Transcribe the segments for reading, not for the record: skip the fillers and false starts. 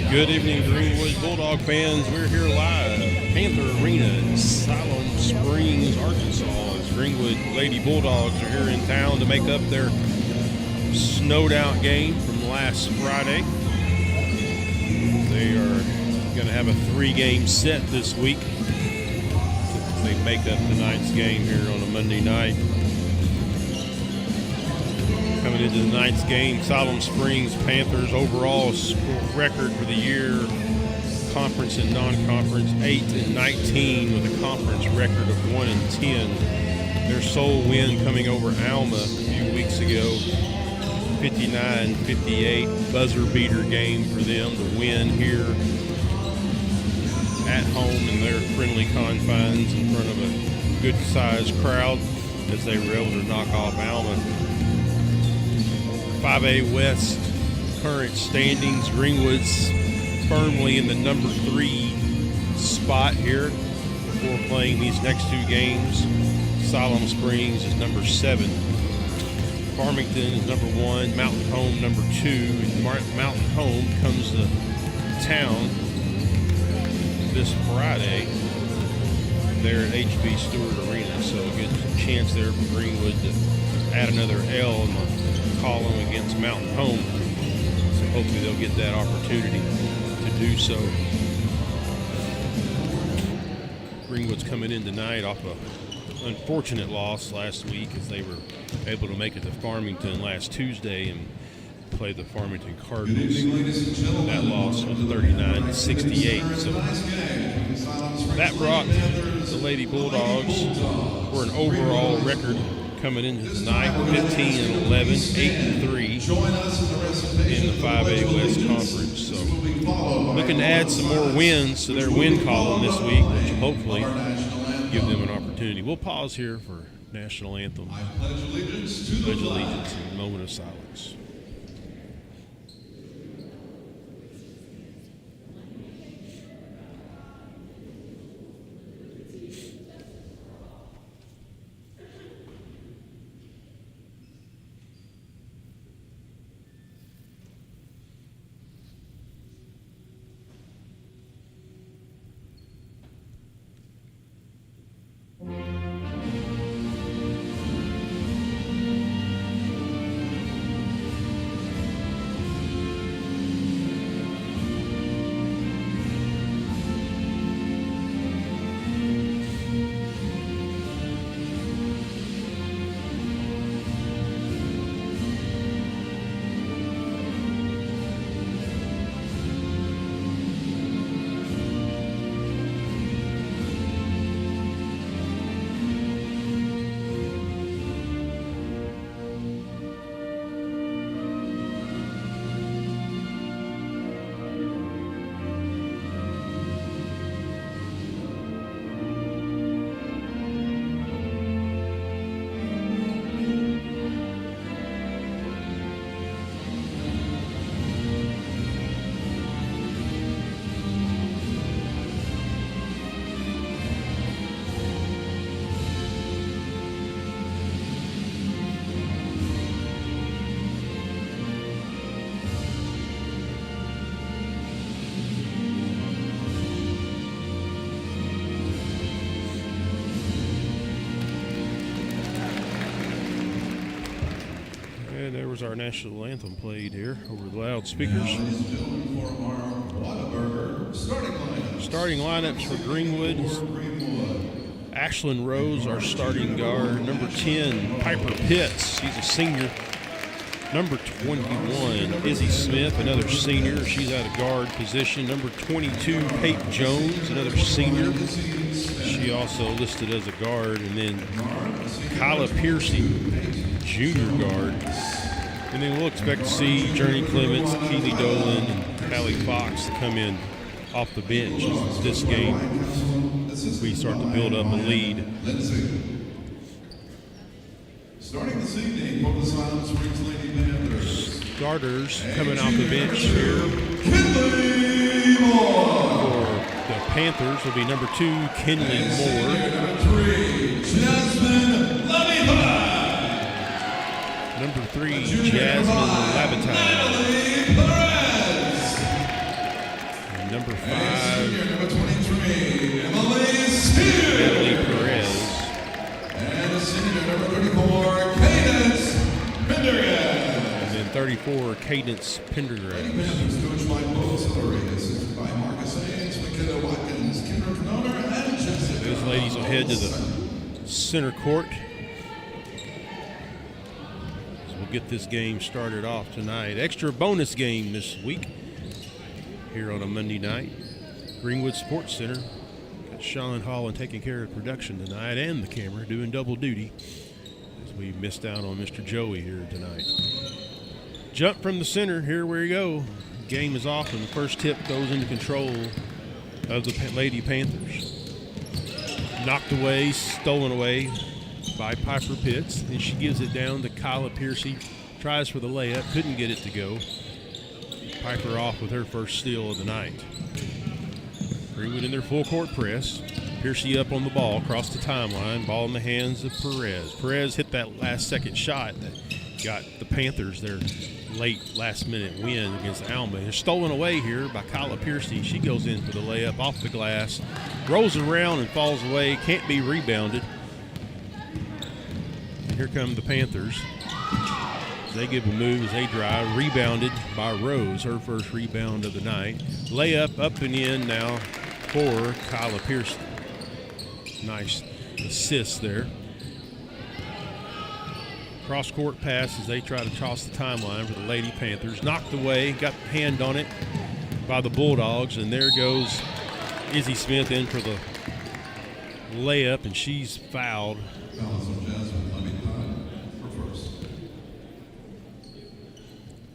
Good evening, Greenwood Bulldog fans. We're here live at Panther Arena in Siloam Springs, Arkansas. As Greenwood Lady Bulldogs are here in town to make up their snowed-out game from last Friday. They are going to have a 3-game set this week. They make up tonight's game here on a Monday night. Coming into the ninth game, Siloam Springs Panthers overall record for the year, conference and non-conference, 8-19 with a conference record of 1-10. Their sole win coming over Alma a few weeks ago, 59-58, buzzer beater game for them to win here at home in their friendly confines in front of a good-sized crowd as they were able to knock off Alma. 5A West current standings, Greenwood's firmly in the number 3 spot here before playing these next 2 games. Siloam Springs is number 7. Farmington is number 1, Mountain Home number 2. And Mountain Home comes to town this Friday. They're at HB Stewart Arena, so a good chance there for Greenwood to add another L in the column against Mountain Home. So hopefully they'll get that opportunity to do so. Greenwood's coming in tonight off a unfortunate loss last week as they were able to make it to Farmington last Tuesday and play the Farmington Cardinals. That loss was 39-68. So that brought the Lady Bulldogs for an overall record coming into tonight, 15-11, 8-3 in the 5A West Conference. So looking to add some more wins to their win column this week, which will hopefully give them an opportunity. We'll pause here for National Anthem. I pledge allegiance in a moment of silence. There was our national anthem played here over the loudspeakers. Starting lineups for Greenwood. Ashlyn Rose, our starting guard. Number 10, Piper Pitts. She's a senior. Number 21, Izzy Smith, another senior. She's at a guard position. Number 22, Paige Jones, another senior. She also listed as a guard. And then Kyla Piercy, junior guard. And then we'll expect to see Journey Clements, Keely Dolan, and Callie Fox to come in off the bench this game. We start to build up a lead. Starting this evening for the Siloam Springs Lady Panthers. Starters coming off the bench here for the Panthers will be number 2, Kinley Moore. Number 3, Jasmine Levita. Number 3, Jasmine Levita. Cadence Pendergrass. Panthers coached by Bo Tillery, assisted by Marcus Haynes, McKenna Watkins, Kendra Knoner, and Jessica. Those ladies will head to the center court. So we'll get this game started off tonight. Extra bonus game this week here on a Monday night. Greenwood Sports Center. Got Sean Holland taking care of production tonight and the camera, doing double duty as we missed out on Mr. Joey here tonight. Jump from the center, here we go. Game is off and the first tip goes into control of the Lady Panthers. Knocked away, stolen away by Piper Pitts. Then she gives it down to Kyla Piercy. Tries for the layup, couldn't get it to go. Piper off with her first steal of the night. Greenwood in their full court press. Piercy up on the ball, across the timeline. Ball in the hands of Perez. Perez hit that last second shot that got the Panthers their late last minute win against Alma. It's stolen away here by Kyla Piercy. She goes in for the layup off the glass. Rolls around and falls away. Can't be rebounded. Here come the Panthers. They give a move as they drive. Rebounded by Rose, her first rebound of the night. Layup up and in now for Kyla Piercy. Nice assist there. Cross-court pass as they try to toss the timeline for the Lady Panthers. Knocked away, got the hand on it by the Bulldogs, and there goes Izzy Smith in for the layup, and she's fouled.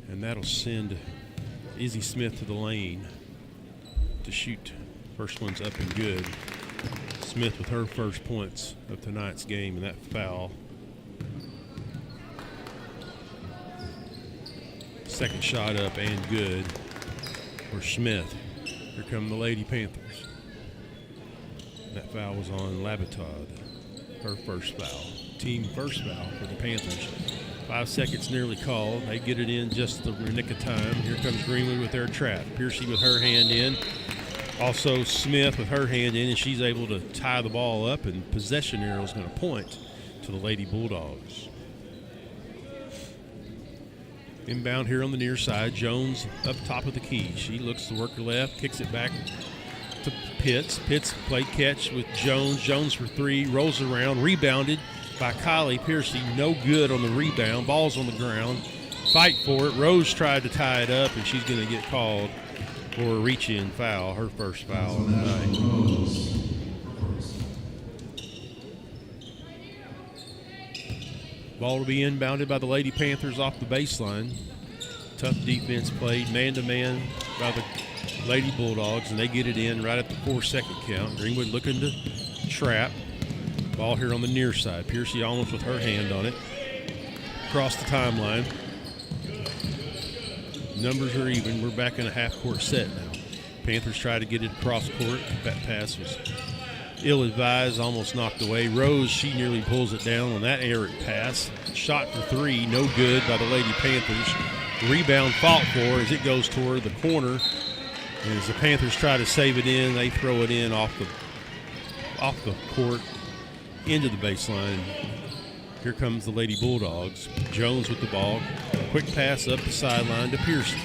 And that'll send Izzy Smith to the lane to shoot. First one's up and good. Smith with her first points of tonight's game, and that foul. Second shot up and good for Smith. Here come the Lady Panthers. That foul was on Labatod. Her first foul. Team first foul for the Panthers. 5 seconds nearly called. They get it in just the nick of time. Here comes Greenwood with their trap. Piercy with her hand in. Also Smith with her hand in, and she's able to tie the ball up, and possession arrow is going to point to the Lady Bulldogs. Inbound here on the near side. Jones up top of the key. She looks to work her left, kicks it back to Pitts. Pitts played catch with Jones. Jones for three, rolls around, rebounded by Kylie Piercy. No good on the rebound. Ball's on the ground. Fight for it. Rose tried to tie it up, and she's going to get called for a reach-in foul, her first foul of the night. Ball to be inbounded by the Lady Panthers off the baseline. Tough defense played man-to-man by the Lady Bulldogs, and they get it in right at the 4-second count. Greenwood looking to trap. Ball here on the near side. Piercy almost with her hand on it. Across the timeline. Numbers are even. We're back in a half-court set now. Panthers try to get it across court. That pass was ill-advised, almost knocked away. Rose, she nearly pulls it down on that errant pass. Shot for three, no good by the Lady Panthers. Rebound fought for as it goes toward the corner. And as the Panthers try to save it in, they throw it in off the court into the baseline. Here comes the Lady Bulldogs. Jones with the ball. Quick pass up the sideline to Piercy.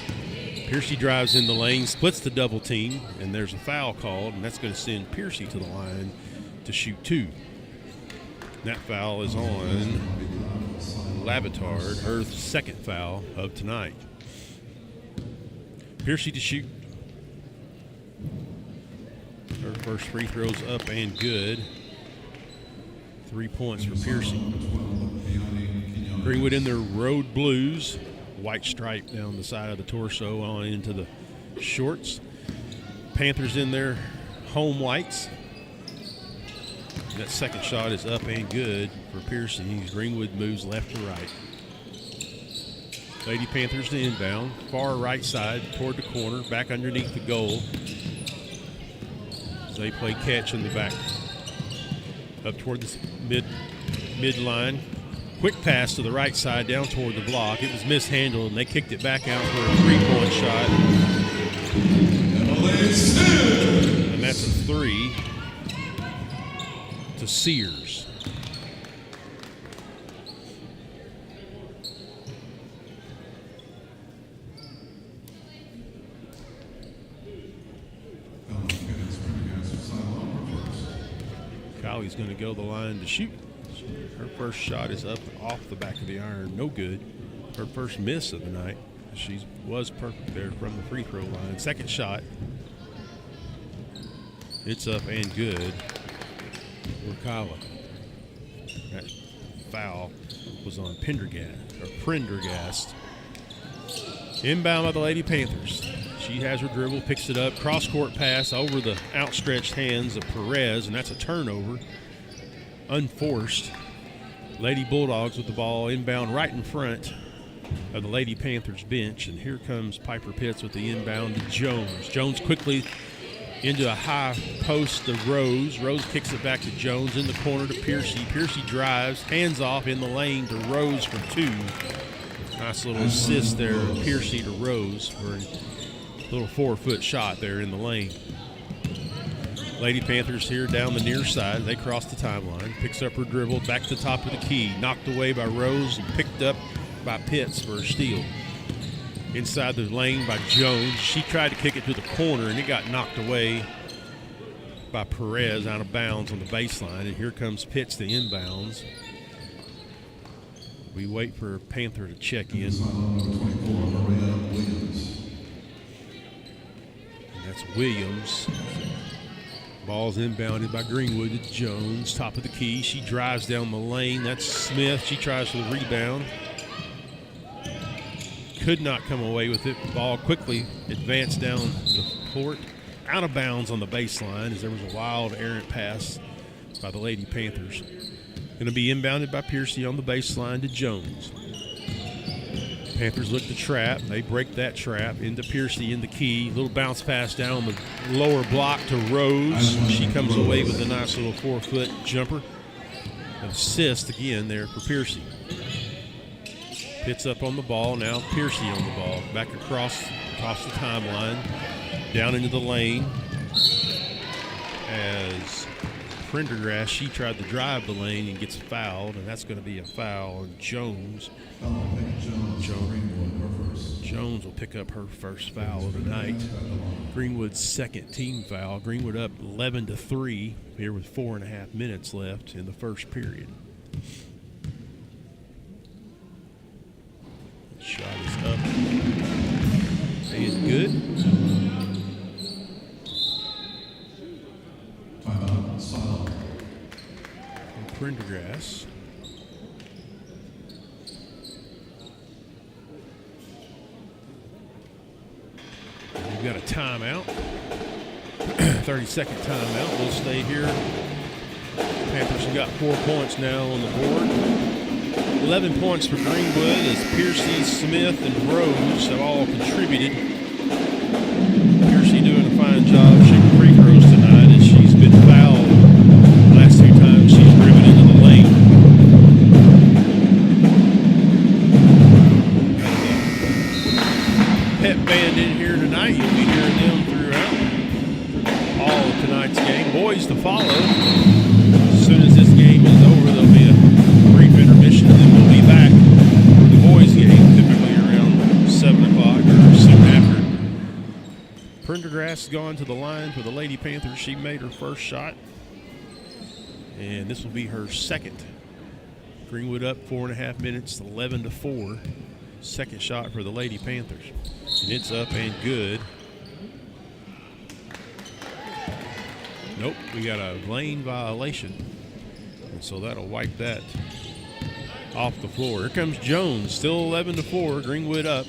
Piercy drives in the lane, splits the double team, and there's a foul called, and that's going to send Piercy to the line to shoot two. That foul is on Labatard, her second foul of tonight. Piercy to shoot. Her first free throw's up and good. 3 points for Piercy. Greenwood in their road blues. White stripe down the side of the torso on into the shorts. Panthers in their home whites. That second shot is up and good for Piercy. Greenwood moves left to right. Lady Panthers to inbound. Far right side toward the corner. Back underneath the goal. As they play catch in the back. Up toward the midline. Quick pass to the right side down toward the block. It was mishandled, and they kicked it back out for a three-point shot. And that's a three to Sears. He's going to go the line to shoot. Her first shot is up off the back of the iron. No good. Her first miss of the night. She was perfect there from the free throw line. Second shot. It's up and good for Kyla. That foul was on Prendergast. Inbound by the Lady Panthers. She has her dribble, picks it up, cross-court pass over the outstretched hands of Perez, and that's a turnover. Unforced. Lady Bulldogs with the ball inbound right in front of the Lady Panthers bench, and here comes Piper Pitts with the inbound to Jones. Jones quickly into a high post to Rose. Rose kicks it back to Jones in the corner to Piercy. Piercy drives, hands off in the lane to Rose for two. Nice little assist there, Piercy to Rose for a little 4-foot shot there in the lane. Lady Panthers here down the near side. They cross the timeline. Picks up her dribble, back to the top of the key. Knocked away by Rose and picked up by Pitts for a steal. Inside the lane by Jones. She tried to kick it to the corner, and it got knocked away by Perez out of bounds on the baseline. And here comes Pitts, the inbounds. We wait for Panther to check in. And that's Williams. Ball's inbounded by Greenwood to Jones. Top of the key. She drives down the lane. That's Smith. She tries for the rebound. Could not come away with it. The ball quickly advanced down the court. Out of bounds on the baseline as there was a wild errant pass by the Lady Panthers. Going to be inbounded by Piercy on the baseline to Jones. Panthers look to trap. They break that trap into Piercy in the key. Little bounce pass down the lower block to Rose. She comes away with a nice little 4-foot jumper. An assist again there for Piercy. Pitts up on the ball. Now Piercy on the ball. Back across the timeline. Down into the lane. As Prendergast, she tried to drive the lane and gets fouled, and that's going to be a foul on Jones. Jones will pick up her first foul of the night. Greenwood's second team foul. Greenwood up 11-3 here with 4.5 minutes left in the first period. Shot is up. And good. Prendergast. We've got a timeout. 30-second timeout. We'll stay here. Panthers have got 4 points now on the board. 11 points for Greenwood as Piercy, Smith, and Rose have all contributed. Piercy doing a fine job shooting free throws tonight as she's been fouled the last 2 times she's driven into the lane. Pep band in here tonight. You'll be hearing them throughout all of tonight's game. Boys to follow. As soon as this game is over, there'll be a brief intermission, and then we'll be back for the boys' game, typically around 7 o'clock or soon after. Prendergast has gone to the line for the Lady Panthers. She made her first shot, and this will be her second. Greenwood up 4.5 minutes, 11-4. Second shot for the Lady Panthers. And it's up and good. Nope, we got a lane violation. And so that'll wipe that off the floor. Here comes Jones, still 11-4, Greenwood up.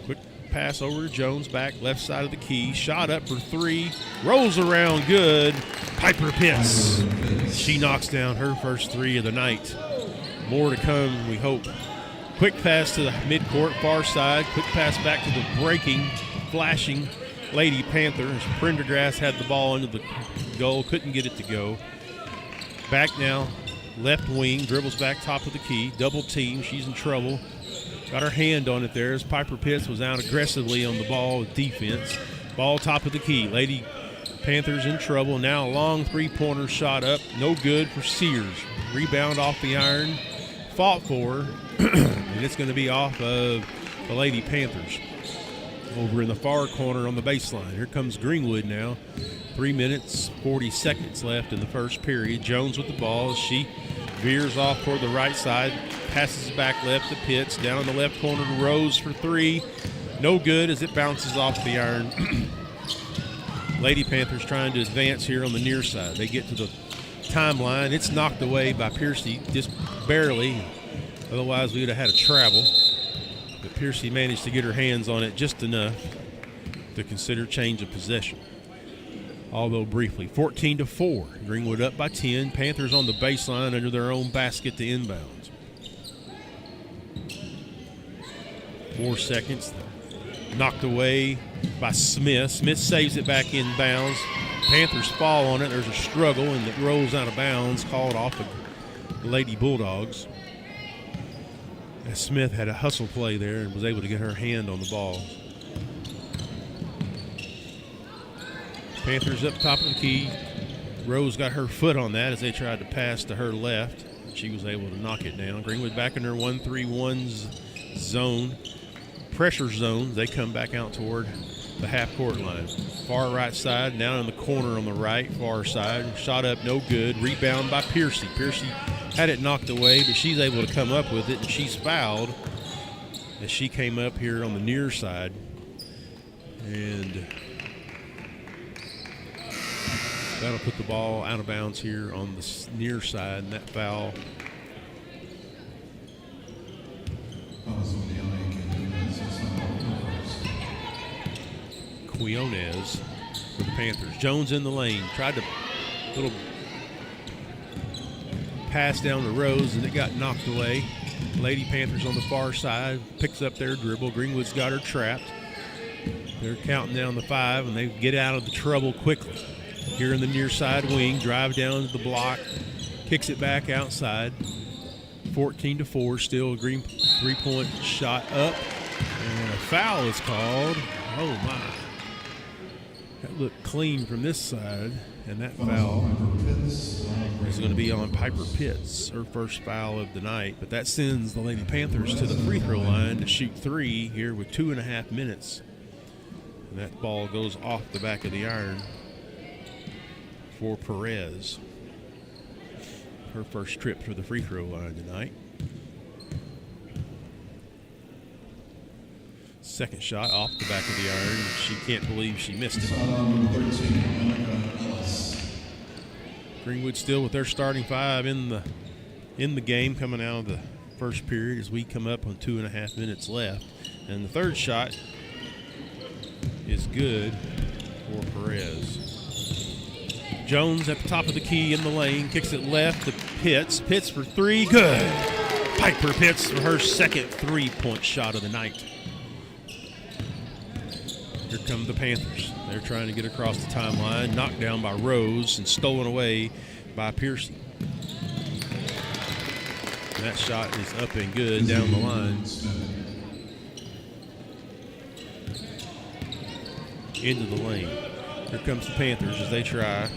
Quick pass over to Jones, back left side of the key. Shot up for 3, rolls around good. Piper Pitts. She knocks down her first 3 of the night. More to come, we hope. Quick pass to the midcourt, far side. Quick pass back to the breaking, flashing Lady Panthers. Prendergast had the ball into the goal, couldn't get it to go. Back now, left wing, dribbles back top of the key, double team, she's in trouble. Got her hand on it there as Piper Pitts was out aggressively on the ball with defense. Ball top of the key, Lady Panthers in trouble. Now a long 3-pointer shot up, no good for Sears. Rebound off the iron, fought for her, and it's going to be off of the Lady Panthers. over in the far corner on the baseline. Here comes Greenwood now. 3 minutes, 40 seconds left in the first period. Jones with the ball. She veers off toward the right side, passes back left to Pitts. Down in the left corner to Rose for three. No good as it bounces off the iron. Lady Panthers trying to advance here on the near side. They get to the timeline. It's knocked away by Piercy just barely. Otherwise, we would have had a travel. But Piercy managed to get her hands on it just enough to consider change of possession. Although briefly, 14-4. Greenwood up by 10. Panthers on the baseline under their own basket to inbounds. 4 seconds. Knocked away by Smith. Smith saves it back inbounds. Panthers fall on it. There's a struggle, and it rolls out of bounds, called off the Lady Bulldogs. As Smith had a hustle play there and was able to get her hand on the ball. Panthers up top of the key. Rose got her foot on that as they tried to pass to her left. She was able to knock it down. Greenwood back in their 1-3-1 zone. Pressure zone. They come back out toward the half-court line. Far right side, down in the corner on the right, far side. Shot up, no good. Rebound by Piercy. Piercy had it knocked away, but she's able to come up with it, and she's fouled as she came up here on the near side. And that'll put the ball out of bounds here on the near side, and that foul. Quiones for the Panthers. Jones in the lane. Tried to little pass down the Rose, and it got knocked away. Lady Panthers on the far side picks up their dribble. Greenwood's got her trapped. They're counting down the 5, and they get out of the trouble quickly. Here in the near side wing, drive down to the block, kicks it back outside. 14-4, still a green three-point shot up, and a foul is called. Oh my. That looked clean from this side, and that foul is going to be on Piper Pitts, her first foul of the night. But that sends the Lady Panthers to the free throw line to shoot 3 here with 2.5 minutes. And that ball goes off the back of the iron for Perez. Her first trip to the free throw line tonight. Second shot off the back of the iron. She can't believe she missed it. Greenwood still with their starting 5 in the game coming out of the first period as we come up on 2.5 minutes left. And the third shot is good for Perez. Jones at the top of the key in the lane, kicks it left to Pitts. Pitts for 3, good. Piper Pitts for her second 3-point shot of the night. Here come the Panthers. They're trying to get across the timeline, knocked down by Rose and stolen away by Piercy. And that shot is up and good down the line. Into the lane. Here comes the Panthers as they try.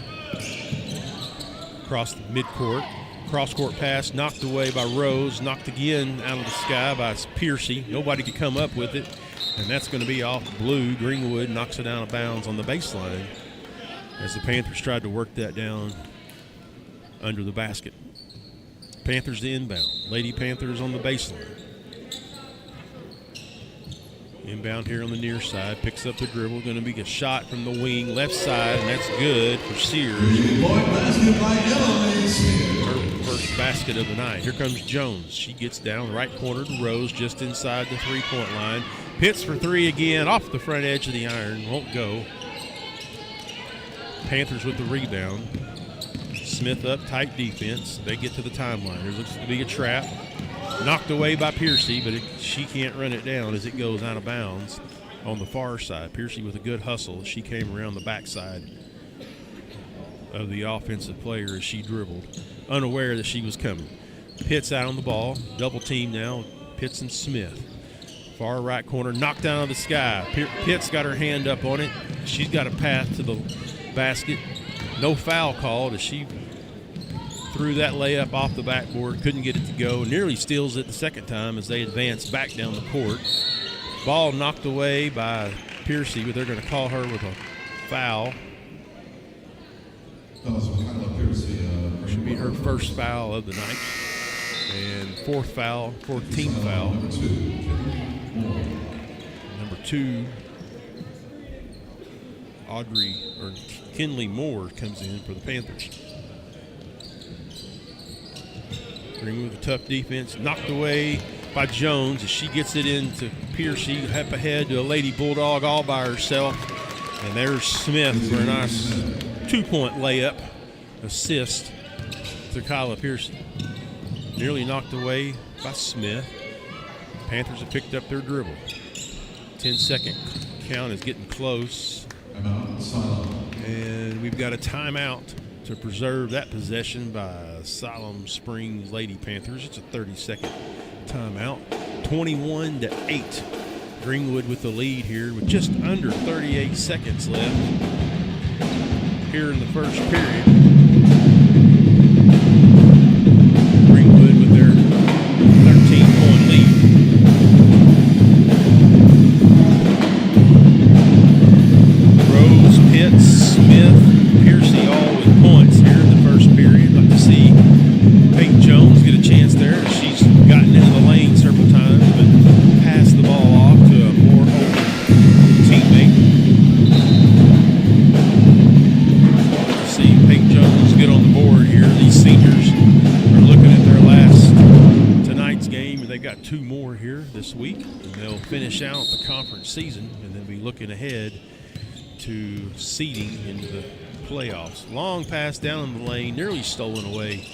Across the midcourt. Cross-court pass knocked away by Rose, knocked again out of the sky by Piercy. Nobody could come up with it. And that's going to be off blue. Greenwood knocks it out of bounds on the baseline as the Panthers tried to work that down under the basket. Panthers to inbound. Lady Panthers on the baseline. Inbound here on the near side. Picks up the dribble. Going to be a shot from the wing left side, and that's good for Sears. Her first basket of the night. Here comes Jones. She gets down right corner to Rose just inside the three-point line. Pitts for 3 again off the front edge of the iron. Won't go. Panthers with the rebound. Smith up, tight defense. They get to the timeline. There looks to be a trap. Knocked away by Piercy, but she can't run it down as it goes out of bounds on the far side. Piercy with a good hustle. She came around the backside of the offensive player as she dribbled, unaware that she was coming. Pitts out on the ball. Double team now. Pitts and Smith. Far right corner, knocked down out of the sky. Pitts got her hand up on it. She's got a path to the basket. No foul called as she threw that layup off the backboard, couldn't get it to go. Nearly steals it the second time as they advance back down the court. Ball knocked away by Piercy, but they're going to call her with a foul. Should be her first foul of the night. And fourth team foul. Number 2, Kinley Moore comes in for the Panthers. Greenwood with a tough defense, knocked away by Jones as she gets it into Piercy, up ahead to a Lady Bulldog all by herself. And there's Smith for a nice 2-point layup assist to Kyla Piercy. Nearly knocked away by Smith. Panthers have picked up their dribble. 10-second count is getting close. And we've got a timeout to preserve that possession by Siloam Springs Lady Panthers. It's a 30-second timeout. 21-8. Greenwood with the lead here with just under 38 seconds left here in the first period. Greenwood with their 13-point lead. Rose, Pitts, Smith, Piercy all with points here in the first period. Like to see Peyton Jones get a chance there. She's gotten into the lane several times, but passed the ball off to a more open teammate. Like to see Peyton Jones get on the board here. These seniors are looking at their tonight's game, and they've got 2 more here this week, and they'll finish out the conference season and then be looking ahead to seeding into the playoffs. Long pass down in the lane, nearly stolen away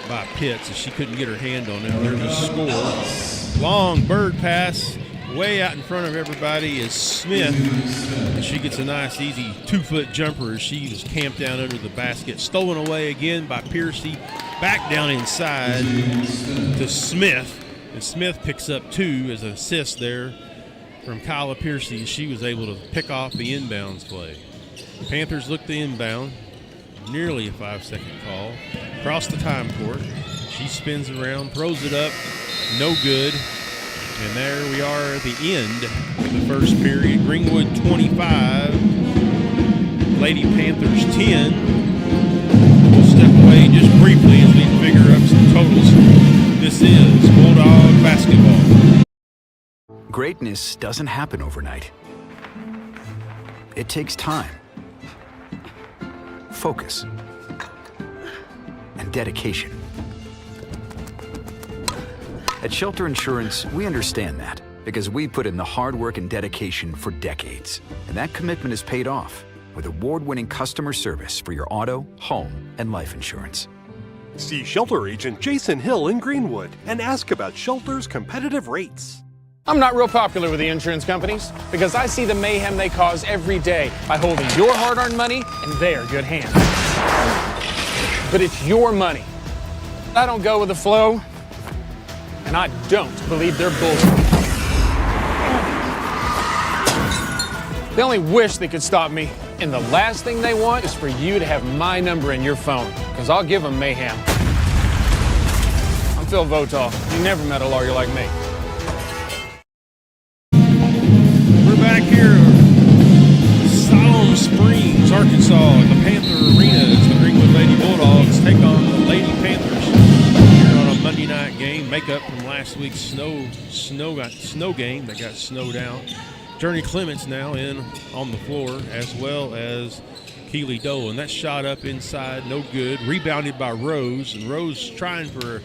by Pitts as she couldn't get her hand on it. There's a score. Long bird pass way out in front of everybody is Smith, and she gets a nice easy 2-foot jumper as she was camped down under the basket. Stolen away again by Piercy. Back down inside to Smith, and Smith picks up 2 as an assist there from Kyla Piercy. She was able to pick off the inbounds play. The Panthers look to inbound, nearly a 5-second call. Across the time court, she spins around, throws it up, no good. And there we are at the end of the first period. Greenwood 25, Lady Panthers 10. We'll step away just briefly as we figure up some totals. This is Bulldog basketball. Greatness doesn't happen overnight. It takes time, focus, and dedication. At Shelter Insurance, we understand that because we put in the hard work and dedication for decades. And that commitment is paid off with award-winning customer service for your auto, home, and life insurance. See Shelter Agent Jason Hill in Greenwood and ask about Shelter's competitive rates. I'm not real popular with the insurance companies because I see the mayhem they cause every day by holding your hard-earned money in their good hands. But it's your money. I don't go with the flow, and I don't believe their bullshit. They only wish they could stop me, and the last thing they want is for you to have my number in your phone, because I'll give them mayhem. I'm Phil Votaw. You never met a lawyer like me. We're back here in Siloam Springs, Arkansas, at the Panther Arena as the Greenwood Lady Bulldogs take on the Lady Panthers here on a Monday night game. Makeup from last week's snow game that got snowed out. Journey Clements now in on the floor, as well as Keely Dolan. That shot up inside, no good. Rebounded by Rose, and Rose trying for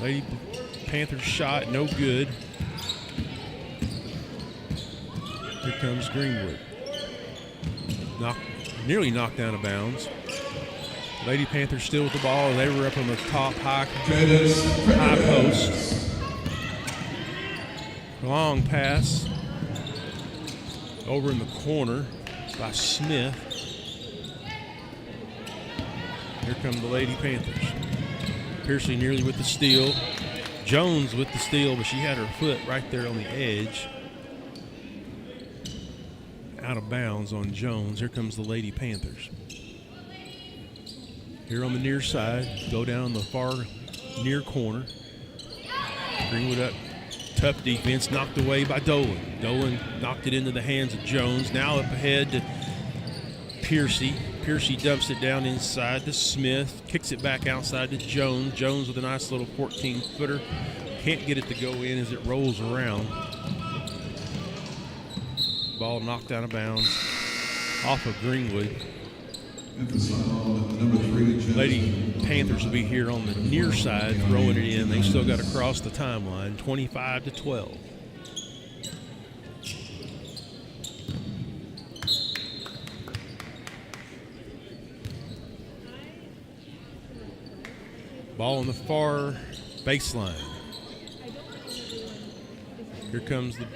Lady Panthers shot, no good. Here comes Greenwood. Nearly knocked out of bounds. Lady Panthers still with the ball, and they were up on the top high post. Long pass over in the corner by Smith. Here come the Lady Panthers. Piercy nearly with the steal. Jones with the steal, but she had her foot right there on the edge. Out of bounds on Jones. Here comes the Lady Panthers. here on the near side, go down the far near corner. Greenwood up, tough defense, knocked away by Dolan. Dolan knocked it into the hands of Jones. Now up ahead to Piercy. Piercy dumps it down inside to Smith, kicks it back outside to Jones. Jones with a nice little 14-footer. Can't get it to go in as it rolls around. Ball knocked out of bounds off of Greenwood. Lady Panthers will be here on the near side throwing it in. They still got to cross the timeline, 25-12. Ball on the far baseline. Here comes the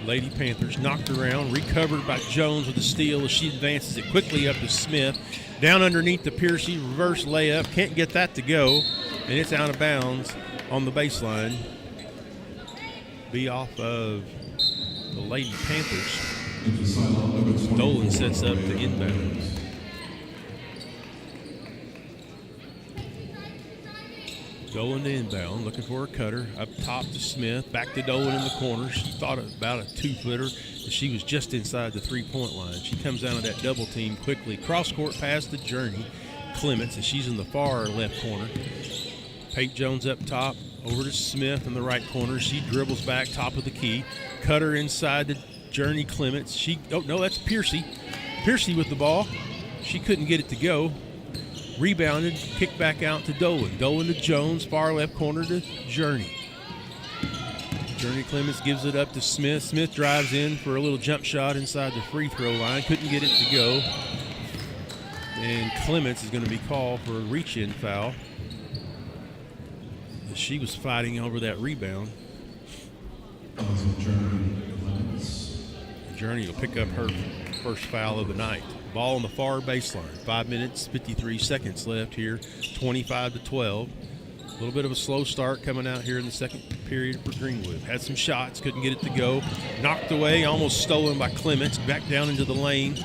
Lady Panthers, knocked around, recovered by Jones with a steal as she advances it quickly up to Smith. Down underneath the Piercy, reverse layup. Can't get that to go, and it's out of bounds on the baseline. Be off of the Lady Panthers. Dolan sets up the inbound. Dolan to inbound, looking for a cutter. Up top to Smith, back to Dolan in the corner. She thought about a 2-footer, and she was just inside the 3-point line. She comes down to that double team quickly. Cross-court pass to Journey Clements, and she's in the far left corner. Pate Jones up top, over to Smith in the right corner. She dribbles back, top of the key. Cutter inside to Journey Clements. Oh, no, that's Piercy. Piercy with the ball. She couldn't get it to go. Rebounded, kicked back out to Dolan. Dolan to Jones, far left corner to Journey. Journey Clements gives it up to Smith. Smith drives in for a little jump shot inside the free throw line. Couldn't get it to go. And Clements is going to be called for a reach-in foul. She was fighting over that rebound. Journey will pick up her first foul of the night. Ball on the far baseline. 5 minutes, 53 seconds left here. 25-12. A little bit of a slow start coming out here in the second period for Greenwood. Had some shots, couldn't get it to go. Knocked away, almost stolen by Clements. Back down into the lane.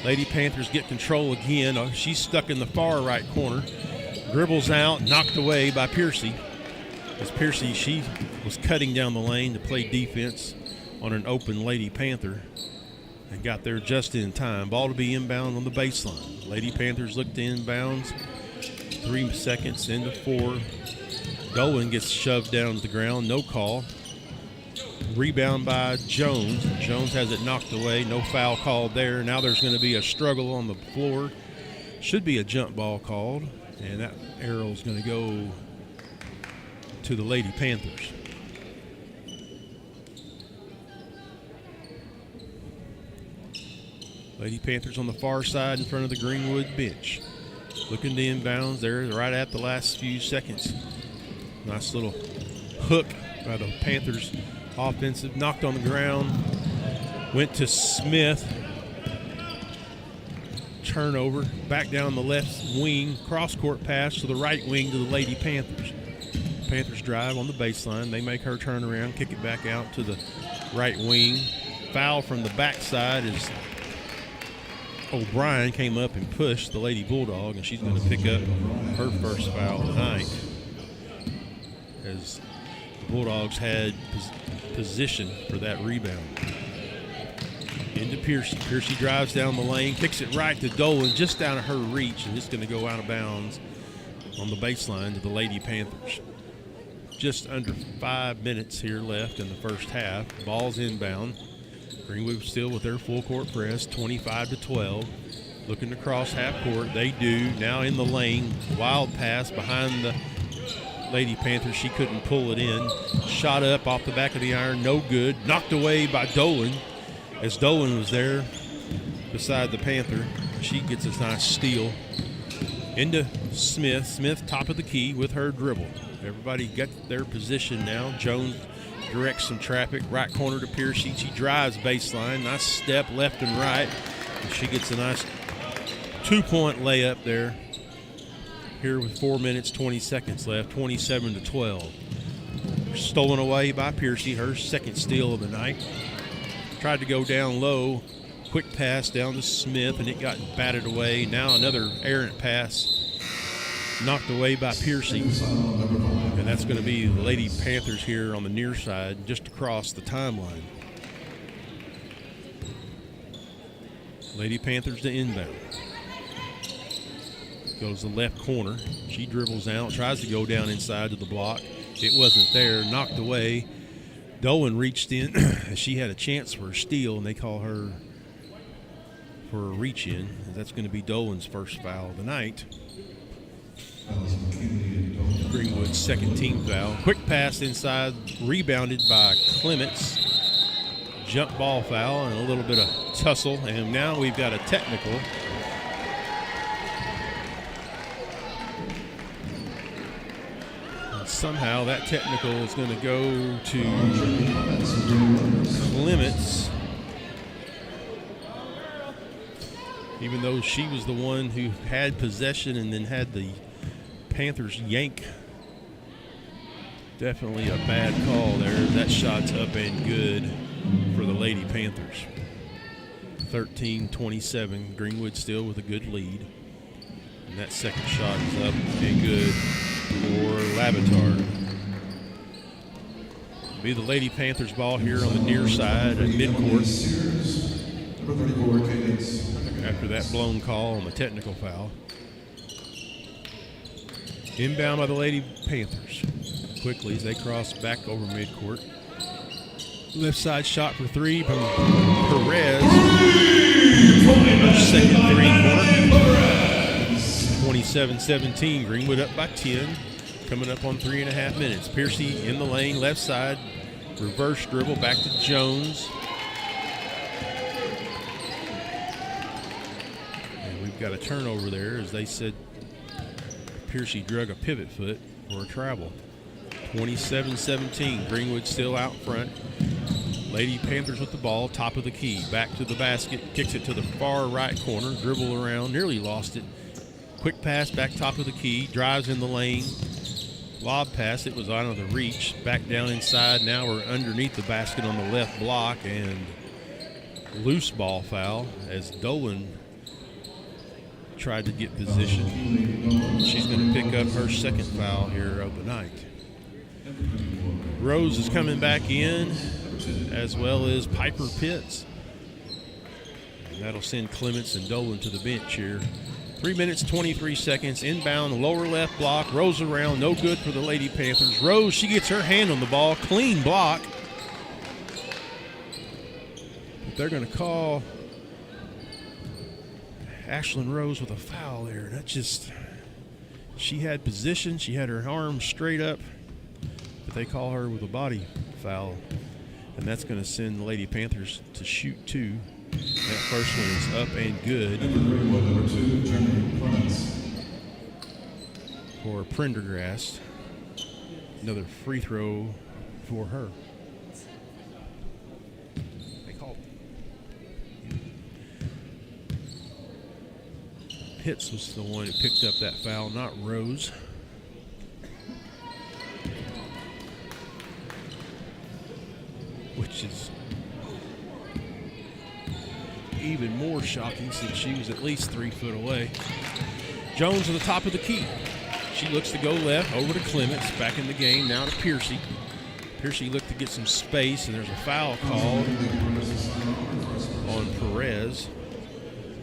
Lady Panthers get control again. She's stuck in the far right corner. Dribbles out, knocked away by Piercy. As Piercy, she was cutting down the lane to play defense on an open Lady Panther and got there just in time. Ball to be inbound on the baseline. Lady Panthers look to inbounds. 3 seconds into 4. Dolan gets shoved down to the ground, no call. Rebound by Jones. Jones has it knocked away, no foul called there. Now there's going to be a struggle on the floor. Should be a jump ball called, and that arrow's going to go to the Lady Panthers. Lady Panthers on the far side in front of the Greenwood bench. Looking to inbounds there right at the last few seconds. Nice little hook by the Panthers offensive. Knocked on the ground. Went to Smith. Turnover. Back down the left wing. Cross-court pass to the right wing to the Lady Panthers. Panthers drive on the baseline. They make her turn around, kick it back out to the right wing. Foul from the backside is O'Brien came up and pushed the Lady Bulldog, and she's going to pick up her first foul tonight as the Bulldogs had position for that rebound. Into Piercy. Piercy drives down the lane, kicks it right to Dolan, just out of her reach, and it's going to go out of bounds on the baseline to the Lady Panthers. Just under 5 minutes here left in the first half. Ball's inbound. Greenwood still with their full court press, 25-12. Looking to cross half court. They do. Now in the lane. Wild pass behind the Lady Panthers. She couldn't pull it in. Shot up off the back of the iron. No good. Knocked away by Dolan. As Dolan was there beside the Panther, she gets a nice steal. Into Smith. Smith top of the key with her dribble. Everybody got their position now. Jones directs some traffic. Right corner to Piercy. She drives baseline. Nice step left and right. And she gets a nice 2-point layup there. Here with 4 minutes, 20 seconds left. 27-12. Stolen away by Piercy. Her second steal of the night. Tried to go down low. Quick pass down to Smith, and it got batted away. Now another errant pass knocked away by Piercy. And that's going to be the Lady Panthers here on the near side, just across the timeline. Lady Panthers to inbound. Goes to the left corner. She dribbles out, tries to go down inside to the block. It wasn't there, knocked away. Dolan reached in. She had a chance for a steal, and they call her for a reach in. That's going to be Dolan's first foul of the night. Greenwood's second team foul. Quick pass inside, rebounded by Clements. Jump ball foul and a little bit of tussle, and now we've got a technical. And somehow that technical is going to go to Clements, even though she was the one who had possession and then had the Panthers yank. Definitely a bad call there. That shot's up and good for the Lady Panthers. 13-27. Greenwood still with a good lead. And that second shot is up and good for Labatard. Be the Lady Panthers ball here on the near side at midcourt. After that blown call on the technical foul. Inbound by the Lady Panthers. Quickly as they cross back over midcourt. Left side shot for three from Perez. Second three-pointer. 27-17. Greenwood up by 10. Coming up on 3.5 minutes. Piercy in the lane, left side. Reverse dribble back to Jones. And we've got a turnover there, as they said Piercy drug a pivot foot for a travel. 27-17. Greenwood still out front. Lady Panthers with the ball, top of the key. Back to the basket, kicks it to the far right corner, dribble around, nearly lost it. Quick pass back top of the key, drives in the lane. Lob pass, it was out of the reach. Back down inside, now we're underneath the basket on the left block, and loose ball foul as Dolan tried to get position. She's going to pick up her second foul here of the night. Rose is coming back in, as well as Piper Pitts. And that'll send Clements and Dolan to the bench here. 3 minutes, 23 seconds. Inbound, lower left block. Rose around, no good for the Lady Panthers. Rose, she gets her hand on the ball. Clean block. But they're going to call Ashlyn Rose with a foul there. That just, she had position. She had her arms straight up. But they call her with a body foul. And that's going to send the Lady Panthers to shoot two. That first one is up and good for Prendergast. Another free throw for her. They call Pitts was the one who picked up that foul, not Rose. Which is even more shocking since she was at least 3 foot away. Jones to the top of the key. She looks to go left, over to Clements, back in the game, now to Piercy. Piercy looked to get some space, and there's a foul called on Perez.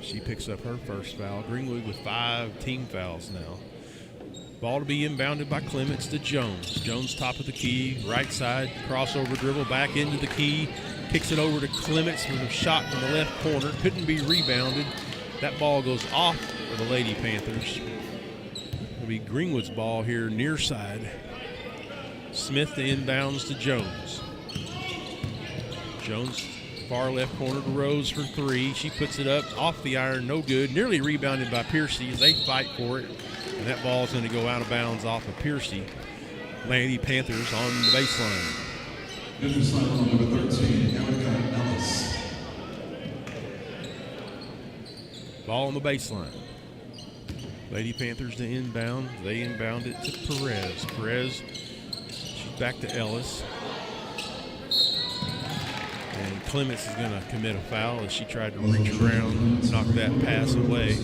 She picks up her first foul. Greenwood with 5 team fouls now. Ball to be inbounded by Clements to Jones. Jones top of the key, right side, crossover dribble, back into the key. Kicks it over to Clements with a shot from the left corner. Couldn't be rebounded. That ball goes off for the Lady Panthers. It'll be Greenwood's ball here near side. Smith to inbounds to Jones. Jones far left corner to Rose for 3. She puts it up off the iron, no good. Nearly rebounded by Piercy as they fight for it. And that ball's going to go out of bounds off of Piercy. Lady Panthers on the baseline. Number 13, Erica Ellis. Ball on the baseline. Lady Panthers to inbound. They inbound it to Perez. Perez, she's back to Ellis. And Clements is going to commit a foul as she tried to reach around, knock that pass away.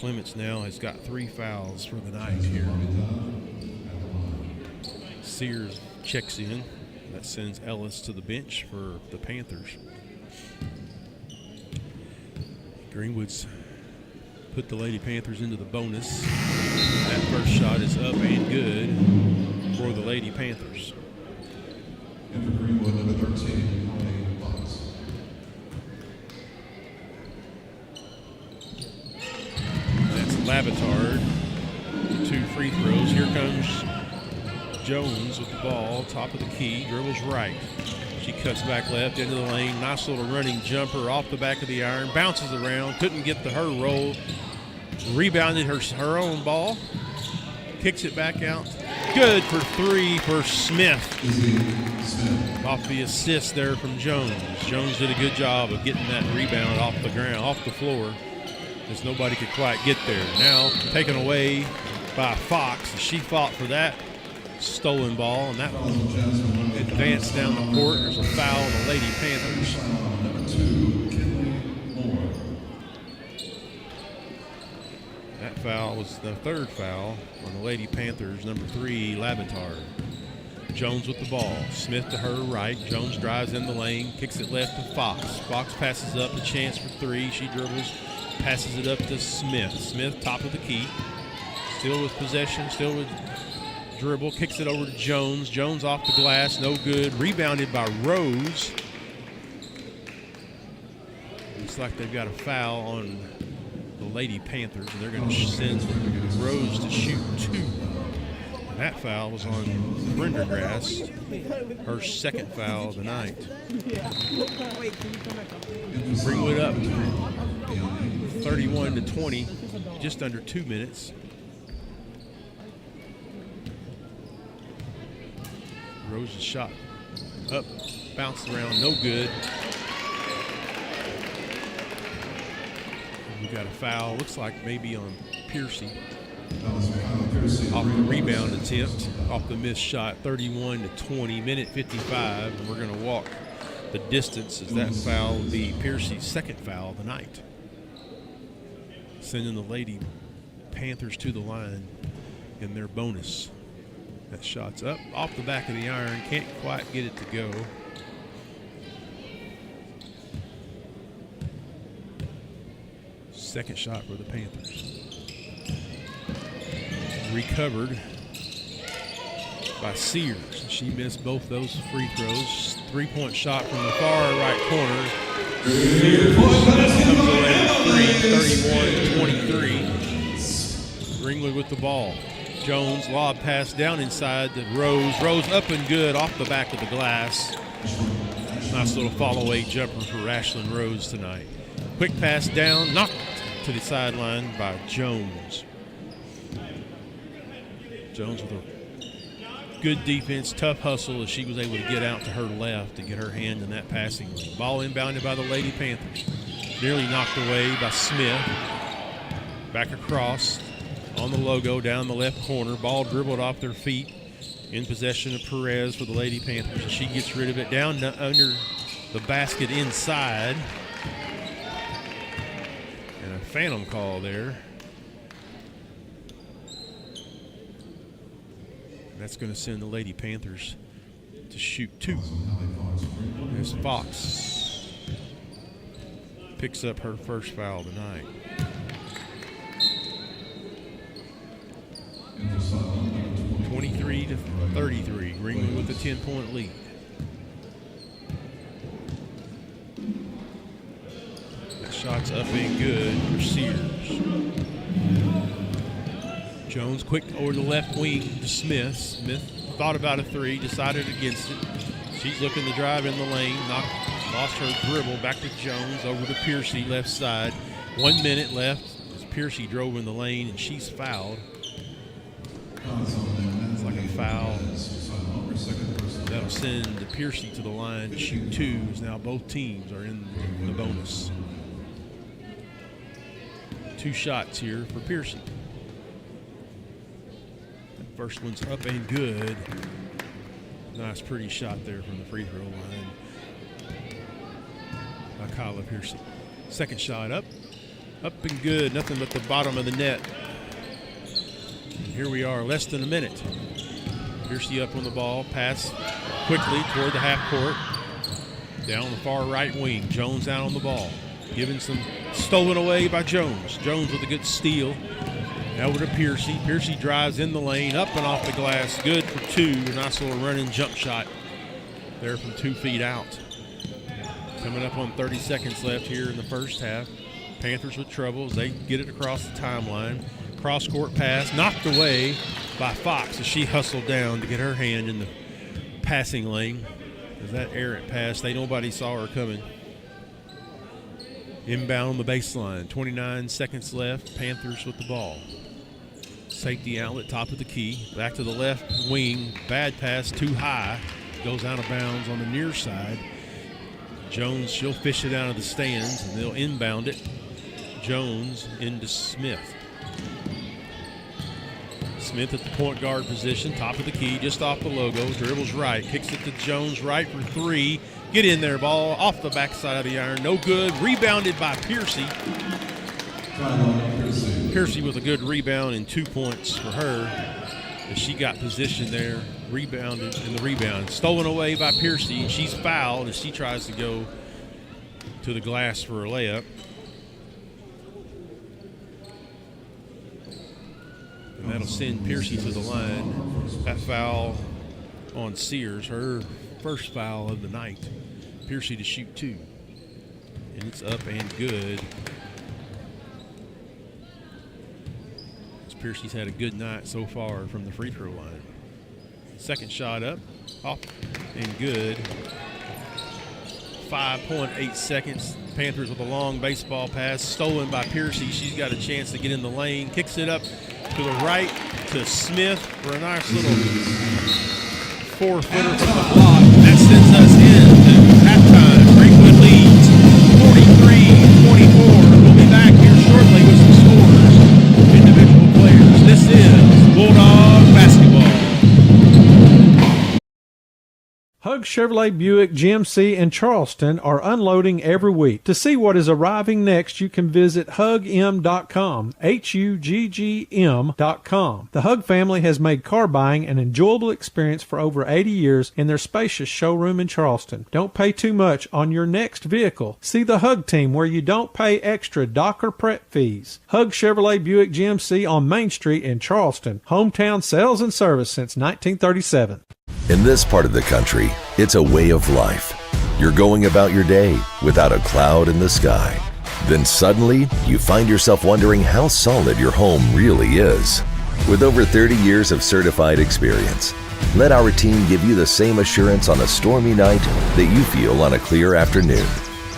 Clements now has got 3 fouls for the night here. Sears checks in. That sends Ellis to the bench for the Panthers. Greenwood's put the Lady Panthers into the bonus. That first shot is up and good for the Lady Panthers. And for Greenwood, number 13, Holly Fox. That's Lavitard. 2 free throws. Here comes Jones with the ball, top of the key, dribbles right. She cuts back left into the lane. Nice little running jumper off the back of the iron. Bounces around. Couldn't get to her roll. Rebounded her own ball. Kicks it back out. Good for 3 for Smith. Off the assist there from Jones. Jones did a good job of getting that rebound off the ground, off the floor, as nobody could quite get there. Now taken away by Fox. She fought for that stolen ball, and that advanced down the court. There's a foul on the Lady Panthers. That foul was the 3rd foul on the Lady Panthers, number 3, Lavitard. Jones with the ball. Smith to her right. Jones drives in the lane, kicks it left to Fox. Fox passes up, a chance for 3. She dribbles, passes it up to Smith. Smith, top of the key. Still with possession, still with dribble, kicks it over to Jones. Jones off the glass, no good. Rebounded by Rose. Looks like they've got a foul on the Lady Panthers, and they're going to send Rose to shoot 2. And that foul was on Brendergrass, her 2nd foul of the night. Greenwood up 31-20, just under 2 minutes. Rose's shot up, bounced around, no good. We got a foul, looks like maybe on Piercy. Off the rebound attempt, off the missed shot, 31-20, minute 55, and we're going to walk the distance as that foul will be Piercy's 2nd foul of the night. Sending the Lady Panthers to the line in their bonus. That shot's up, off the back of the iron, can't quite get it to go. Second shot for the Panthers. Recovered by Sears. She missed both those free throws. 3-point shot from the far right corner. Sears comes away with 31-23. Greenwood with the ball. Jones, lob pass down inside to Rose. Rose up and good off the back of the glass. Nice little fall-away jumper for Ashlyn Rose tonight. Quick pass down, knocked to the sideline by Jones. Jones with a good defense, tough hustle as she was able to get out to her left to get her hand in that passing lane. Ball inbounded by the Lady Panthers. Nearly knocked away by Smith. Back across on the logo down the left corner. Ball dribbled off their feet. In possession of Perez for the Lady Panthers. And she gets rid of it down under the basket inside. And a phantom call there. That's going to send the Lady Panthers to shoot 2. As Fox picks up her first foul tonight. And 23-33, Greenwood with a 10-point lead. That shot's up and good for Sears. Jones quick over the left wing to Smith. Smith thought about a 3, decided against it. She's looking to drive in the lane, lost her dribble, back to Jones, over to Piercy, left side. 1 minute left as Piercy drove in the lane and she's fouled. It's like a foul. That'll send Piercy to the line to shoot 2 as now both teams are in the bonus. 2 shots here for Piercy. First one's up and good. Nice, pretty shot there from the free throw line by Kyla Piercy. Second shot up, Up and good, nothing but the bottom of the net. And here we are, less than a minute. Piercy up on the ball, pass quickly toward the half court. Down the far right wing, Jones out on the ball. Given some, stolen away by Jones. Jones with a good steal. Now over to Piercy. Piercy drives in the lane, up and off the glass. Good for two. A nice little running jump shot there from 2 feet out. Coming up on 30 seconds left here in the first half. Panthers with troubles. They get it across the timeline. Cross-court pass knocked away by Fox as she hustled down to get her hand in the passing lane. As that errant pass, nobody saw her coming. Inbound on the baseline. 29 seconds left. Panthers with the ball. Safety outlet, top of the key. Back to the left wing. Bad pass, too high. Goes out of bounds on the near side. Jones, she'll fish it out of the stands, and they'll inbound it. Jones into Smith. Smith at the point guard position, top of the key, just off the logo. Dribbles right, kicks it to Jones right for three. Get in there, ball off the backside of the iron. No good. Rebounded by Piercy. Piercy with a good rebound and 2 points for her. As she got position there, rebounded, and the rebound stolen away by Piercy. And she's fouled as she tries to go to the glass for a layup. And that'll send Piercy to the line. That foul on Sears, her first foul of the night. Piercy to shoot two. And it's up and good. Piercy's had a good night so far from the free throw line. Second shot up, off and good. 5.8 seconds. Panthers with a long baseball pass, stolen by Piercy. She's got a chance to get in the lane. Kicks it up to the right to Smith for a nice little 4-footer from the block. And that sends us into halftime. Greenwood leads 43-24. We'll be back here shortly with some scores. Individual players. This is Bulldog basketball. Hug Chevrolet Buick GMC in Charleston are unloading every week. To see what is arriving next, you can visit hugm.com, HUGGM.com. The Hug family has made car buying an enjoyable experience for over 80 years in their spacious showroom in Charleston. Don't pay too much on your next vehicle. See the Hug team where you don't pay extra Docker prep fees. Hug Chevrolet Buick GMC on Main Street in Charleston. Hometown sales and service since 1937. In this part of the country, it's a way of life. You're going about your day without a cloud in the sky. Then suddenly, you find yourself wondering how solid your home really is. With over 30 years of certified experience, let our team give you the same assurance on a stormy night that you feel on a clear afternoon.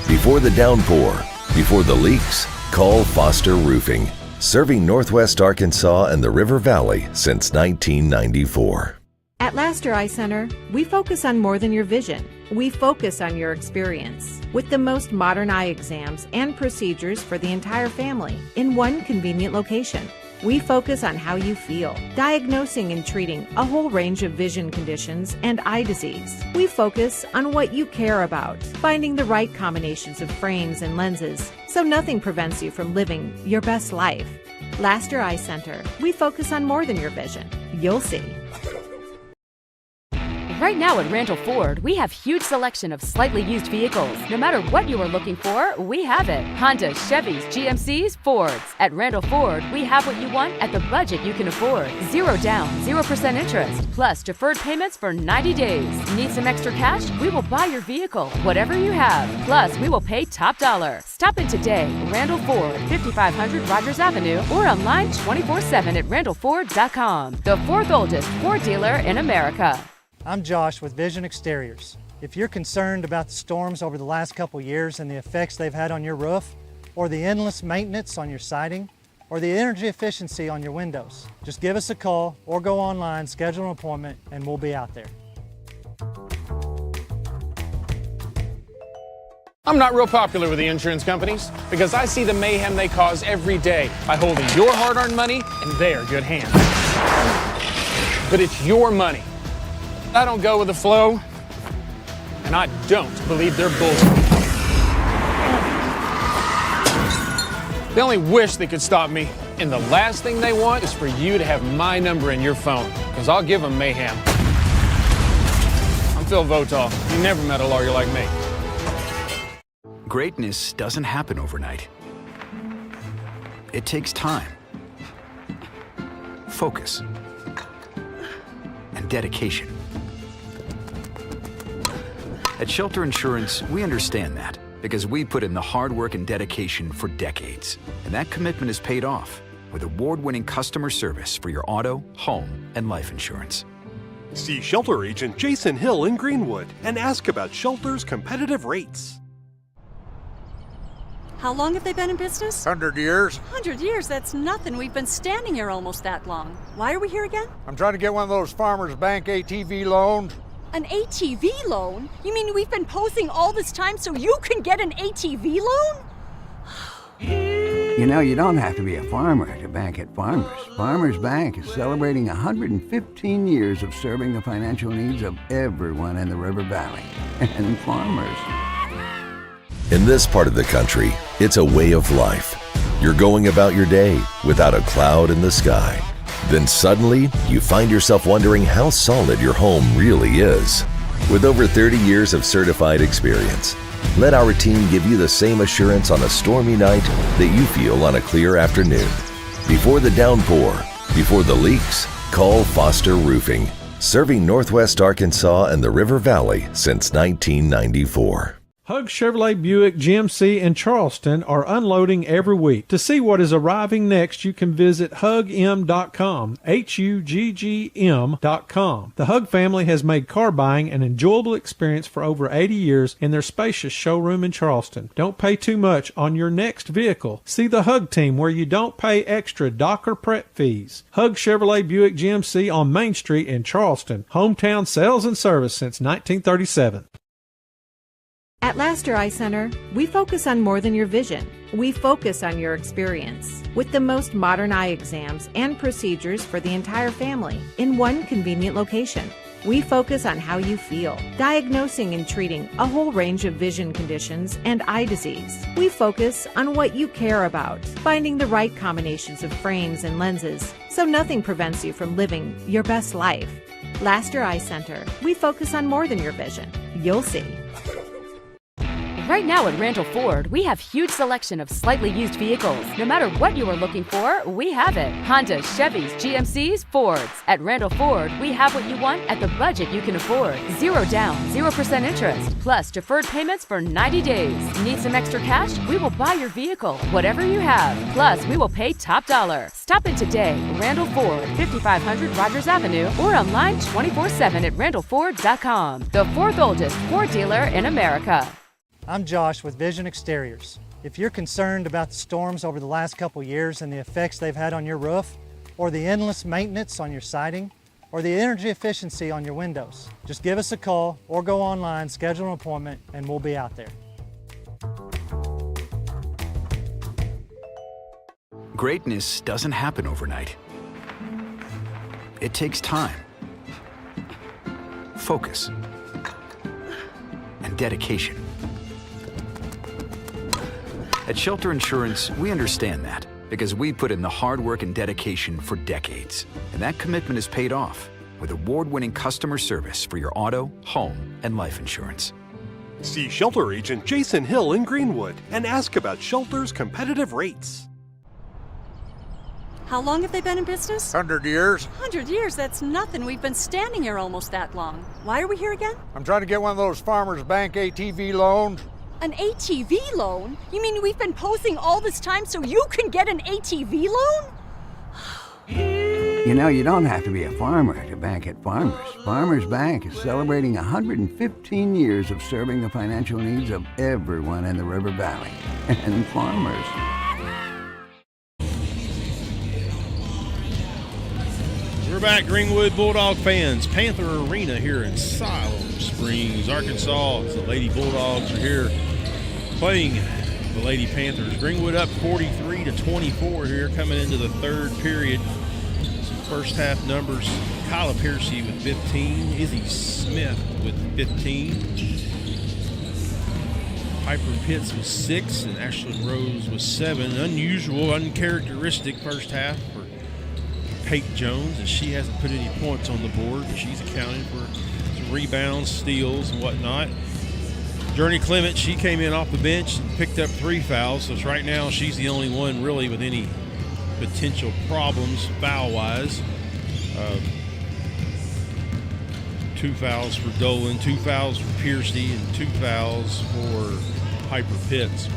Before the downpour, before the leaks, call Foster Roofing, serving Northwest Arkansas and the River Valley since 1994. At Laster Eye Center, we focus on more than your vision. We focus on your experience with the most modern eye exams and procedures for the entire family in one convenient location. We focus on how you feel, diagnosing and treating a whole range of vision conditions and eye disease. We focus on what you care about, finding the right combinations of frames and lenses so nothing prevents you from living your best life. Laster Eye Center, we focus on more than your vision. You'll see. Right now at Randall Ford, we have huge selection of slightly used vehicles. No matter what you are looking for, we have it. Hondas, Chevys, GMCs, Fords. At Randall Ford, we have what you want at the budget you can afford. 0 down, 0% interest, plus deferred payments for 90 days. Need some extra cash? We will buy your vehicle, whatever you have. Plus, we will pay top dollar. Stop in today. Randall Ford, 5500 Rogers Avenue, or online 24/7 at randallford.com. The fourth oldest Ford dealer in America. I'm Josh with Vision Exteriors. If you're concerned about the storms over the last couple years and the effects they've had on your roof, or the endless maintenance on your siding, or the energy efficiency on your windows, just give us a call or go online, schedule an appointment, and we'll be out there. I'm not real popular with the insurance companies because I see the mayhem they cause every day by holding your hard-earned money in their good hands. But it's your money. I don't go with the flow, and I don't believe their bullshit. They only wish they could stop me. And the last thing they want is for you to have my number in your phone, because I'll give them mayhem. I'm Phil Votal. You never met a lawyer like me. Greatness doesn't happen overnight. It takes time, focus, and dedication. At Shelter Insurance, we understand that because we put in the hard work and dedication for decades. And that commitment is paid off with award-winning customer service for your auto, home, and life insurance. See Shelter Agent Jason Hill in Greenwood and ask about Shelter's competitive rates. How long have they been in business? 100 years. 100 years? That's nothing. We've been standing here almost that long. Why are we here again? I'm trying to get one of those Farmers Bank ATV loans. An ATV loan? You mean we've been posing all this time so you can get an ATV loan? You know, you don't have to be a farmer to bank at Farmers. Farmers Bank is celebrating 115 years of serving the financial needs of everyone in the River Valley. And Farmers. In this part of the country, it's a way of life. You're going about your day without a cloud in the sky. Then suddenly, you find yourself wondering how solid your home really is. With over 30 years of certified experience, let our team give you the same assurance on a stormy night that you feel on a clear afternoon. Before the downpour, before the leaks, call Foster Roofing, serving Northwest Arkansas and the River Valley since 1994. Hug Chevrolet Buick GMC in Charleston are unloading every week. To see what is arriving next, you can visit hugm.com, HUGGM.com. The Hug family has made car buying an enjoyable experience for over 80 years in their spacious showroom in Charleston. Don't pay too much on your next vehicle. See the Hug team where you don't pay extra docker prep fees. Hug Chevrolet Buick GMC on Main Street in Charleston. Hometown sales and service since 1937. At Laster Eye Center, we focus on more than your vision. We focus on your experience. With the most modern eye exams and procedures for the entire family in one convenient location. We focus on how you feel, diagnosing and treating a whole range of vision conditions and eye disease. We focus on what you care about, finding the right combinations of frames and lenses so nothing prevents you from living your best life. Laster Eye Center, we focus on more than your vision. You'll see. Right now at Randall Ford, we have huge selection of slightly used vehicles. No matter what you are looking for, we have it. Hondas, Chevys, GMCs, Fords. At Randall Ford, we have what you want at the budget you can afford. 0 down, 0% interest, plus deferred payments for 90 days. Need some extra cash? We will buy your vehicle, whatever you have. Plus, we will pay top dollar. Stop in today. Randall Ford, 5500 Rogers Avenue, or online 24/7 at randallford.com. The fourth oldest Ford dealer in America. I'm Josh with Vision Exteriors. If you're concerned about the storms over the last couple years and the effects they've had on your roof, or the endless maintenance on your siding, or the energy efficiency on your windows, just give us a call or go online, schedule an appointment, and we'll be out there. Greatness doesn't happen overnight. It takes time, focus, and dedication. At Shelter Insurance, we understand that because we put in the hard work and dedication for decades. And that commitment is paid off with award-winning customer service for your auto, home, and life insurance. See Shelter Agent Jason Hill in Greenwood and ask about Shelter's competitive rates. How long have they been in business? 100 years. 100 years? That's nothing. We've been standing here almost that long. Why are we here again? I'm trying to get one of those Farmers Bank ATV loans. An ATV loan? You mean we've been posing all this time so you can get an ATV loan? You know, you don't have to be a farmer to bank at Farmers. Farmers Bank is celebrating 115 years of serving the financial needs of everyone in the River Valley. And Farmers. We're back, Greenwood Bulldog fans. Panther Arena here in Siloam Springs, Arkansas. The Lady Bulldogs are here playing the Lady Panthers. Greenwood up 43-24 here, coming into the third period. Some first half numbers. Kyla Piercy with 15. Izzy Smith with 15. Piper Pitts was 6 and Ashlyn Rose was 7. Unusual, uncharacteristic first half for Kate Jones, as she hasn't put any points on the board, but she's accounting for some rebounds, steals, and whatnot. Journey Clement, she came in off the bench and picked up 3 fouls, so right now she's the only one really with any potential problems foul-wise. 2 fouls for Dolan, 2 fouls for Piercy, and 2 fouls for Piper Pitts.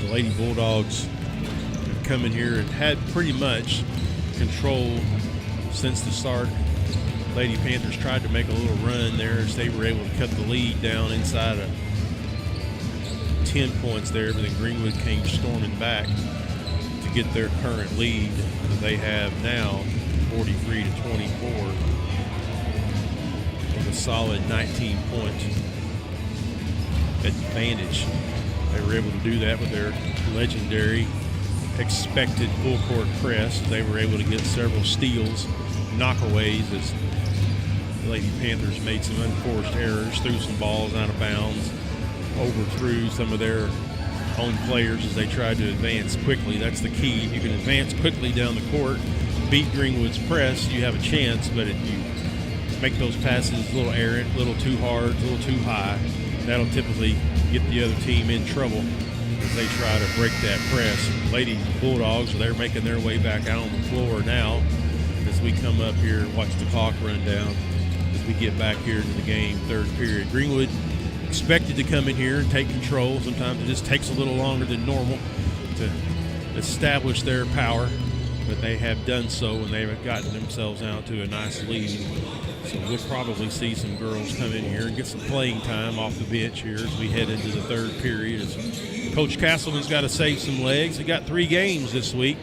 The Lady Bulldogs have come in here and had pretty much control since the start. Lady Panthers tried to make a little run there as they were able to cut the lead down inside of 10 points there, but then Greenwood came storming back to get their current lead that they have now, 43-24, with a solid 19-point advantage. They were able to do that with their legendary expected full court press. They were able to get several steals, knockaways, as the Lady Panthers made some unforced errors, threw some balls out of bounds, overthrew some of their own players as they tried to advance quickly. That's the key. If you can advance quickly down the court, beat Greenwood's press, you have a chance, but if you make those passes a little errant, a little too hard, a little too high, that'll typically get the other team in trouble as they try to break that press. Lady Bulldogs, they're making their way back out on the floor now as we come up here and watch the clock run down as we get back here into the game, third period. Greenwood expected to come in here and take control. Sometimes it just takes a little longer than normal to establish their power, but they have done so, and they've gotten themselves out to a nice lead. So we'll probably see some girls come in here and get some playing time off the bench here as we head into the third period. As Coach Castleman's got to save some legs. He got 3 games this week,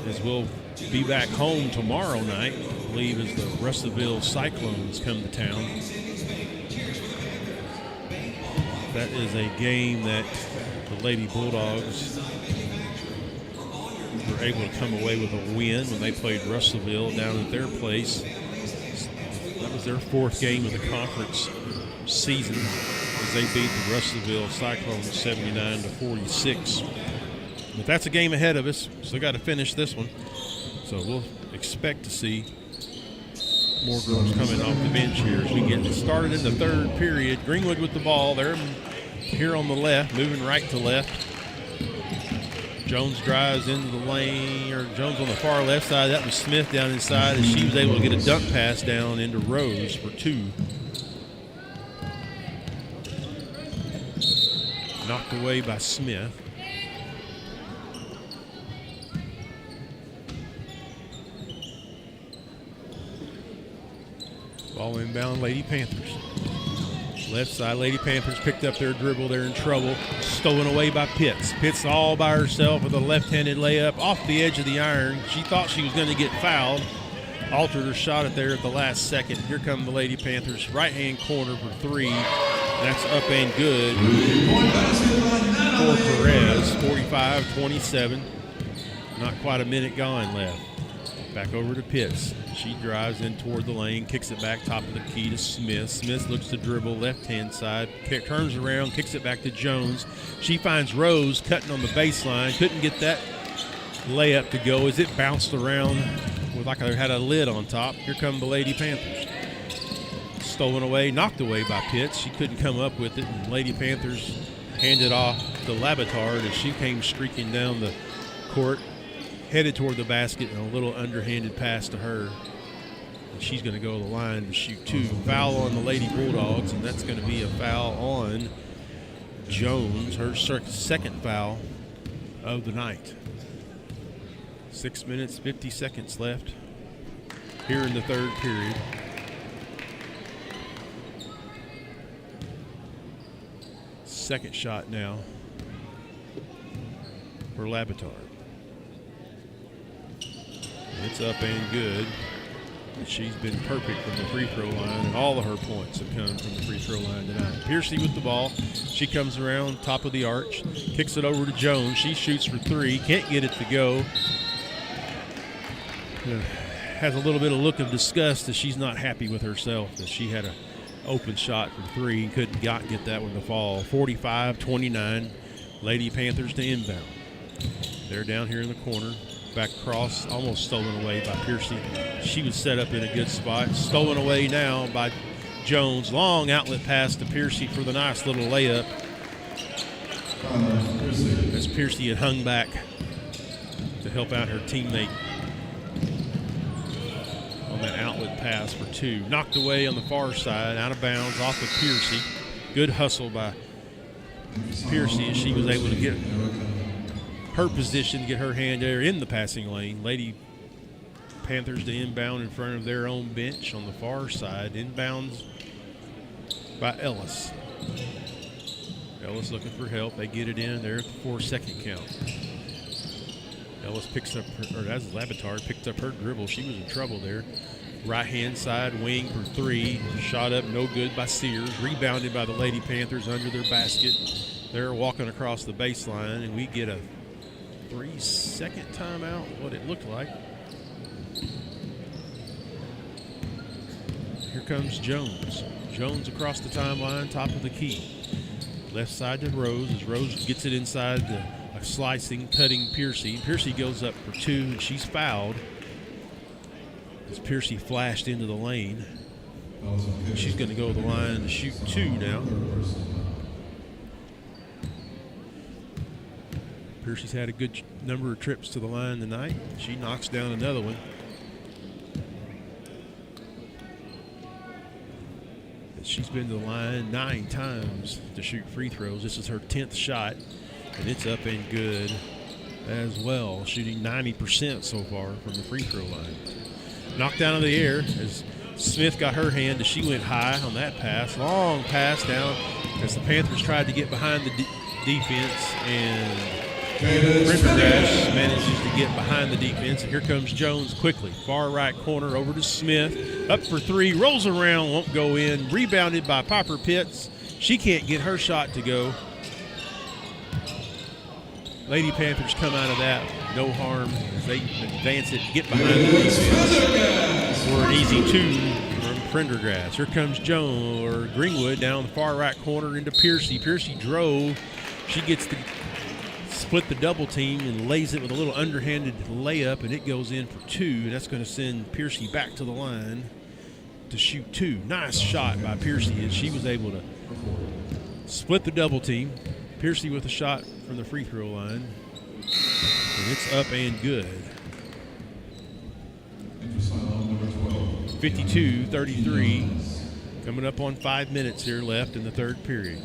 as we'll be back home tomorrow night, I believe, as the Russellville Cyclones come to town. That is a game that the Lady Bulldogs were able to come away with a win when they played Russellville down at their place. That was their 4th game of the conference season as they beat the Russellville Cyclones 79-46. But that's a game ahead of us, so got to finish this one. So we'll expect to see more girls coming off the bench here as we get started in the third period. Greenwood with the ball. They're here on the left, moving right to left. Jones drives into the lane, or Jones on the far left side. That was Smith down inside, and she was able to get a dunk pass down into Rose for 2. Knocked away by Smith. Ball inbound, Lady Panthers. Left side, Lady Panthers picked up their dribble. They're in trouble. Stolen away by Pitts. Pitts all by herself with a left-handed layup off the edge of the iron. She thought she was going to get fouled. Altered her shot it there at the last second. Here come the Lady Panthers. Right-hand corner for 3. That's up and good for Perez. 45-27. Not quite a minute gone left. Back over to Pitts. She drives in toward the lane, kicks it back top of the key to Smith. Smith looks to dribble left-hand side, turns around, kicks it back to Jones. She finds Rose cutting on the baseline. Couldn't get that layup to go as it bounced around with like it had a lid on top. Here come the Lady Panthers. Stolen away, knocked away by Pitts. She couldn't come up with it, and Lady Panthers handed off to Labitard as she came streaking down the court, headed toward the basket, and a little underhanded pass to her. And she's going to go to the line to shoot 2. Foul on the Lady Bulldogs, and that's going to be a foul on Jones, her second foul of the night. 6 minutes, 50 seconds left here in the third period. Second shot now for Labitard. It's up and good. And she's been perfect from the free throw line, and all of her points have come from the free throw line tonight. Piercy with the ball. She comes around top of the arch, kicks it over to Jones. She shoots for 3, can't get it to go. Has a little bit of look of disgust as she's not happy with herself, as she had a open shot from three. Couldn't get that one to fall. 45-29. Lady Panthers to inbound. They're down here in the corner. Back cross, almost stolen away by Piercy. She was set up in a good spot. Stolen away now by Jones. Long outlet pass to Piercy for the nice little layup. As Piercy had hung back to help out her teammate on that outlet pass for two. Knocked away on the far side, out of bounds, off of Piercy. Good hustle by Piercy as she was able to get her position, get her hand there in the passing lane. Lady Panthers to inbound in front of their own bench on the far side. Inbounds by Ellis. Ellis looking for help. They get it in there at the 4-second count. Ellis picks up, as Labatard picked up her dribble. She was in trouble there. Right-hand side wing for three. Shot up, no good by Sears. Rebounded by the Lady Panthers under their basket. They're walking across the baseline, and we get a 3-second timeout, what it looked like. Here comes Jones. Jones across the timeline, top of the key. Left side to Rose as Rose gets it inside a slicing, cutting Piercy. Piercy goes up for two, and she's fouled as Piercy flashed into the lane. She's going to go to the line to shoot two now. Piercy's had a good number of trips to the line tonight. She knocks down another one. She's been to the line 9 times to shoot free throws. This is her 10th shot, and it's up and good as well, shooting 90% so far from the free throw line. Knocked down in the air as Smith got her hand as she went high on that pass. Long pass down as the Panthers tried to get behind the defense, and Prendergast manages to get behind the defense. And here comes Jones quickly. Far right corner over to Smith. Up for three, rolls around, won't go in. Rebounded by Piper Pitts. She can't get her shot to go. Lady Panthers come out of that, no harm as they advance it, get behind the defense for an easy two from Prendergast. Here comes Greenwood down the far right corner into Piercy. Piercy drove. She gets the split the double team and lays it with a little underhanded layup, and it goes in for two. And that's going to send Piercy back to the line to shoot two. Nice shot by Piercy as she was able to split the double team. Piercy with a shot from the free throw line, and it's up and good. 52-33, coming up on 5 minutes here left in the third period.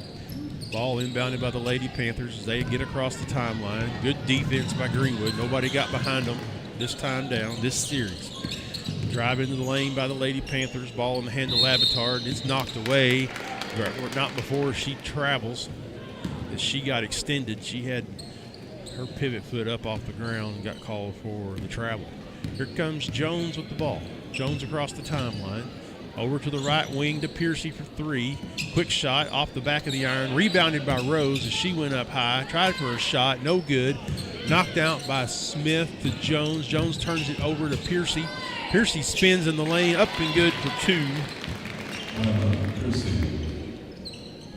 Ball inbounded by the Lady Panthers as they get across the timeline. Good defense by Greenwood. Nobody got behind them this time down, this series. Drive into the lane by the Lady Panthers. Ball in the hand of Labatard. It's knocked away, but not before she travels. As she got extended, she had her pivot foot up off the ground and got called for the travel. Here comes Jones with the ball. Jones across the timeline. Over to the right wing to Piercy for three. Quick shot off the back of the iron. Rebounded by Rose as she went up high. Tried for a shot. No good. Knocked out by Smith to Jones. Jones turns it over to Piercy. Piercy spins in the lane. Up and good for two.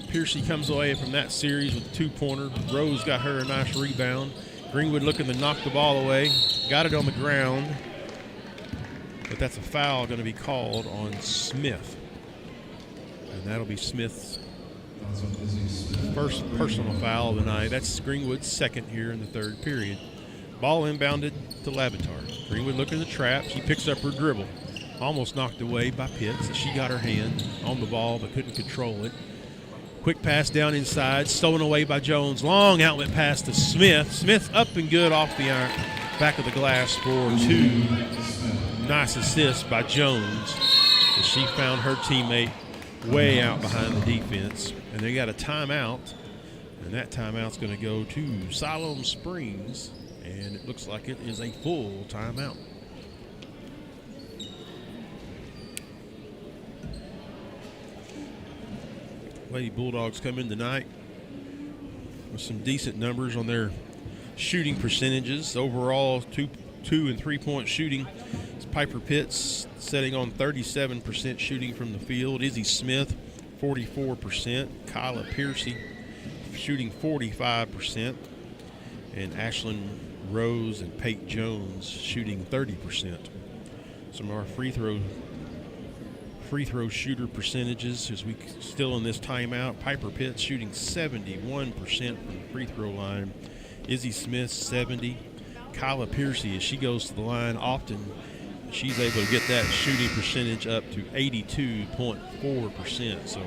Piercy comes away from that series with a two-pointer. Rose got her a nice rebound. Greenwood looking to knock the ball away. Got it on the ground. But that's a foul going to be called on Smith. And that'll be Smith's first personal foul of the night. That's Greenwood's second here in the third period. Ball inbounded to Labatard. Greenwood looking at the trap. She picks up her dribble. Almost knocked away by Pitts. She got her hand on the ball but couldn't control it. Quick pass down inside. Stolen away by Jones. Long outlet pass to Smith. Smith up and good off the iron. Back of the glass for two. Nice assist by Jones as she found her teammate way out behind the defense. And they got a timeout, and that timeout's going to go to Siloam Springs, and it looks like it is a full timeout. Lady Bulldogs come in tonight with some decent numbers on their shooting percentages. Overall, two and 3 point shooting. Piper Pitts setting on 37% shooting from the field. Izzy Smith 44%. Kyla Piercy shooting 45%. And Ashlyn Rose and Pate Jones shooting 30%. Some of our free throw shooter percentages as we still in this timeout. Piper Pitts shooting 71% from the free throw line. Izzy Smith 70. Kyla Piercy, as she goes to the line often, she's able to get that shooting percentage up to 82.4%. So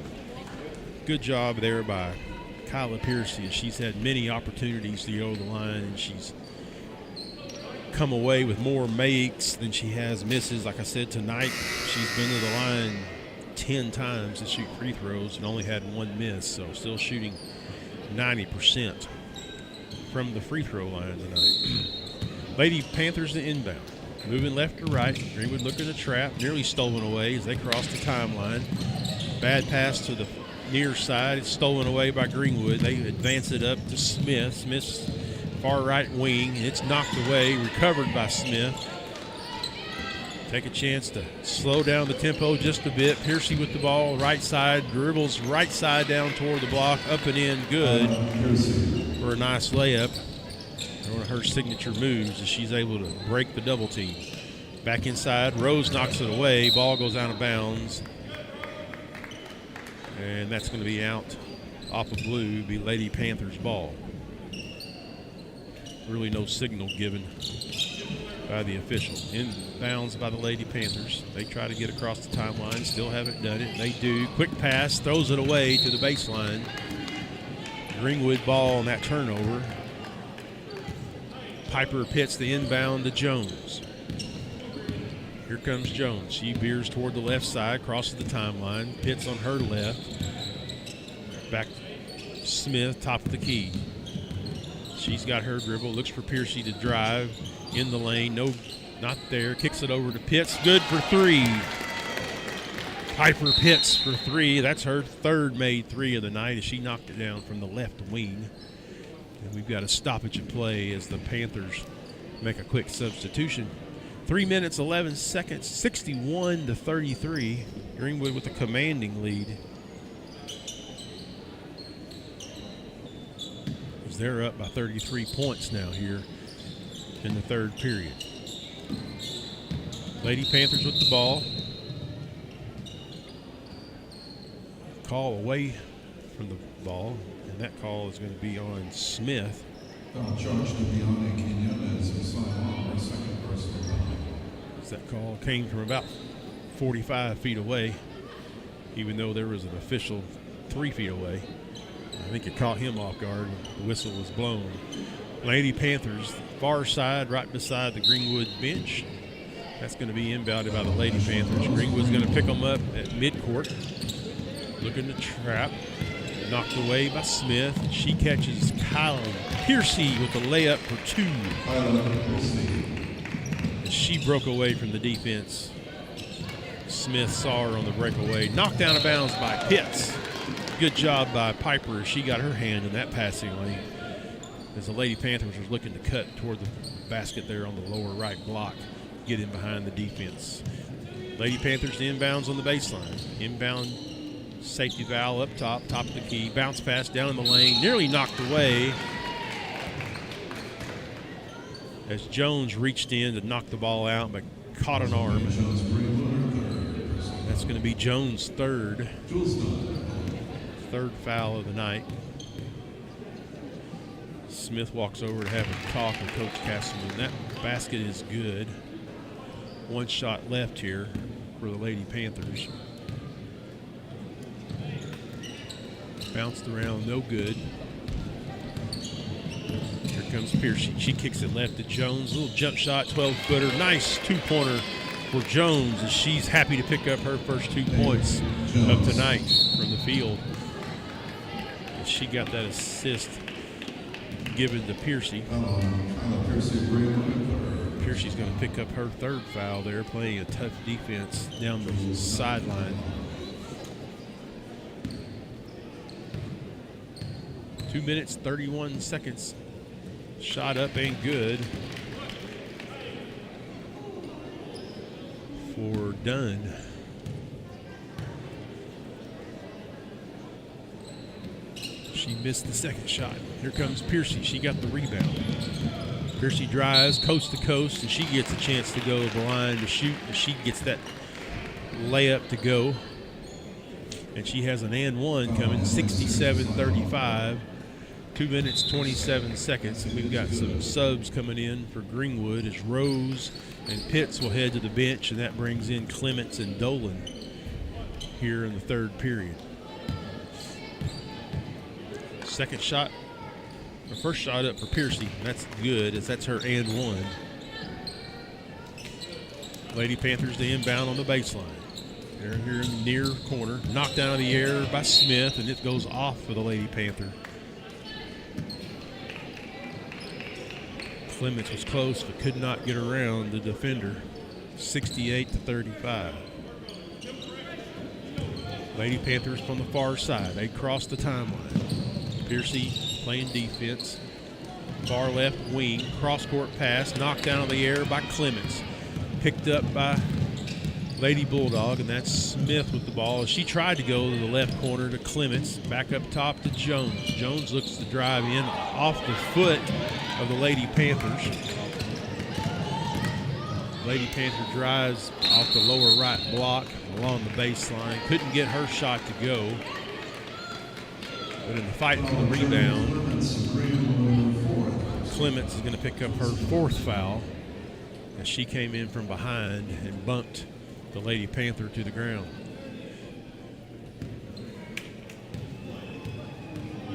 good job there by Kyla Piercy. She's had many opportunities to go to the line, and she's come away with more makes than she has misses. Like I said, tonight she's been to the line 10 times to shoot free throws and only had one miss, so still shooting 90% from the free throw line tonight. Lady Panthers to inbound, moving left to right. Greenwood looking to trap, nearly stolen away as they cross the timeline. Bad pass to the near side. It's stolen away by Greenwood. They advance it up to Smith. Smith's far right wing. It's knocked away, recovered by Smith. Take a chance to slow down the tempo just a bit. Piercy with the ball, right side, dribbles right side down toward the block, up and in, good for a nice layup. One of her signature moves is she's able to break the double team. Back inside, Rose knocks it away. Ball goes out of bounds. And that's going to be out off of blue, be Lady Panthers ball. Really no signal given by the official. Inbounds by the Lady Panthers. They try to get across the timeline, still haven't done it. They do. Quick pass, throws it away to the baseline. Greenwood ball on that turnover. Piper Pitts the inbound to Jones. Here comes Jones. She veers toward the left side, crosses the timeline. Pitts on her left. Back Smith, top of the key. She's got her dribble, looks for Piercy to drive in the lane. No, not there. Kicks it over to Pitts. Good for three. Piper Pitts for three. That's her third made three of the night as she knocked it down from the left wing. And we've got a stoppage in play as the Panthers make a quick substitution. 3 minutes, 11 seconds, 61-33. Greenwood with a commanding lead. They're up by 33 points now here in the third period. Lady Panthers with the ball. Call away from the ball, and that call is going to be on Smith. Charge to Bianca Quinones and Siloam, our second personal foul. That call came from about 45 feet away, even though there was an official 3 feet away. I think it caught him off guard when the whistle was blown. Lady Panthers, far side, right beside the Greenwood bench. That's going to be inbounded by the Lady Panthers. Greenwood's going to pick them up at midcourt. Looking to trap. Knocked away by Smith. She catches Kyla Piercy with the layup for two. She broke away from the defense. Smith saw her on the breakaway. Knocked out of bounds by Pitts. Good job by Piper. She got her hand in that passing lane as the Lady Panthers was looking to cut toward the basket there on the lower right block, get in behind the defense. Lady Panthers inbounds on the baseline. Inbound safety valve up top of the key. Bounce pass down in the lane, nearly knocked away as Jones reached in to knock the ball out but caught an arm. That's going to be Jones' third foul of the night. Smith walks over to have a talk with Coach Castleman. That basket is good. One shot left here for the Lady Panthers. Bounced around, no good. Here comes Piercy. She kicks it left to Jones. Little jump shot, 12-footer. Nice two-pointer for Jones as she's happy to pick up her first 2 points of tonight from the field. She got that assist given to Piercy. Piercy's going to pick up her third foul there, playing a tough defense down the sideline. 2 minutes, 31 seconds. Shot up and good for Dunn. She missed the second shot. Here comes Piercy. She got the rebound. Piercy drives coast to coast, and she gets a chance to go to the line to shoot, and she gets that layup to go. And she has an and one coming, 67-35. 2 minutes, 27 seconds. And we've got some subs coming in for Greenwood as Rose and Pitts will head to the bench, and that brings in Clements and Dolan here in the third period. Second shot, or first shot up for Piercy. That's good, as that's her and one. Lady Panthers the inbound on the baseline. They're here in the near corner. Knocked out of the air by Smith, and it goes off for the Lady Panther. Clements was close but could not get around the defender. 68-35. Lady Panthers from the far side. They cross the timeline. Piercy playing defense. Far left wing. Cross-court pass. Knocked out of the air by Clements. Picked up by Lady Bulldog, and that's Smith with the ball. She tried to go to the left corner to Clements. Back up top to Jones. Jones looks to drive in off the foot of the Lady Panthers. Lady Panther drives off the lower right block along the baseline. Couldn't get her shot to go. But in the fight for the rebound, Clements is going to pick up her fourth foul as she came in from behind and bumped the Lady Panther to the ground.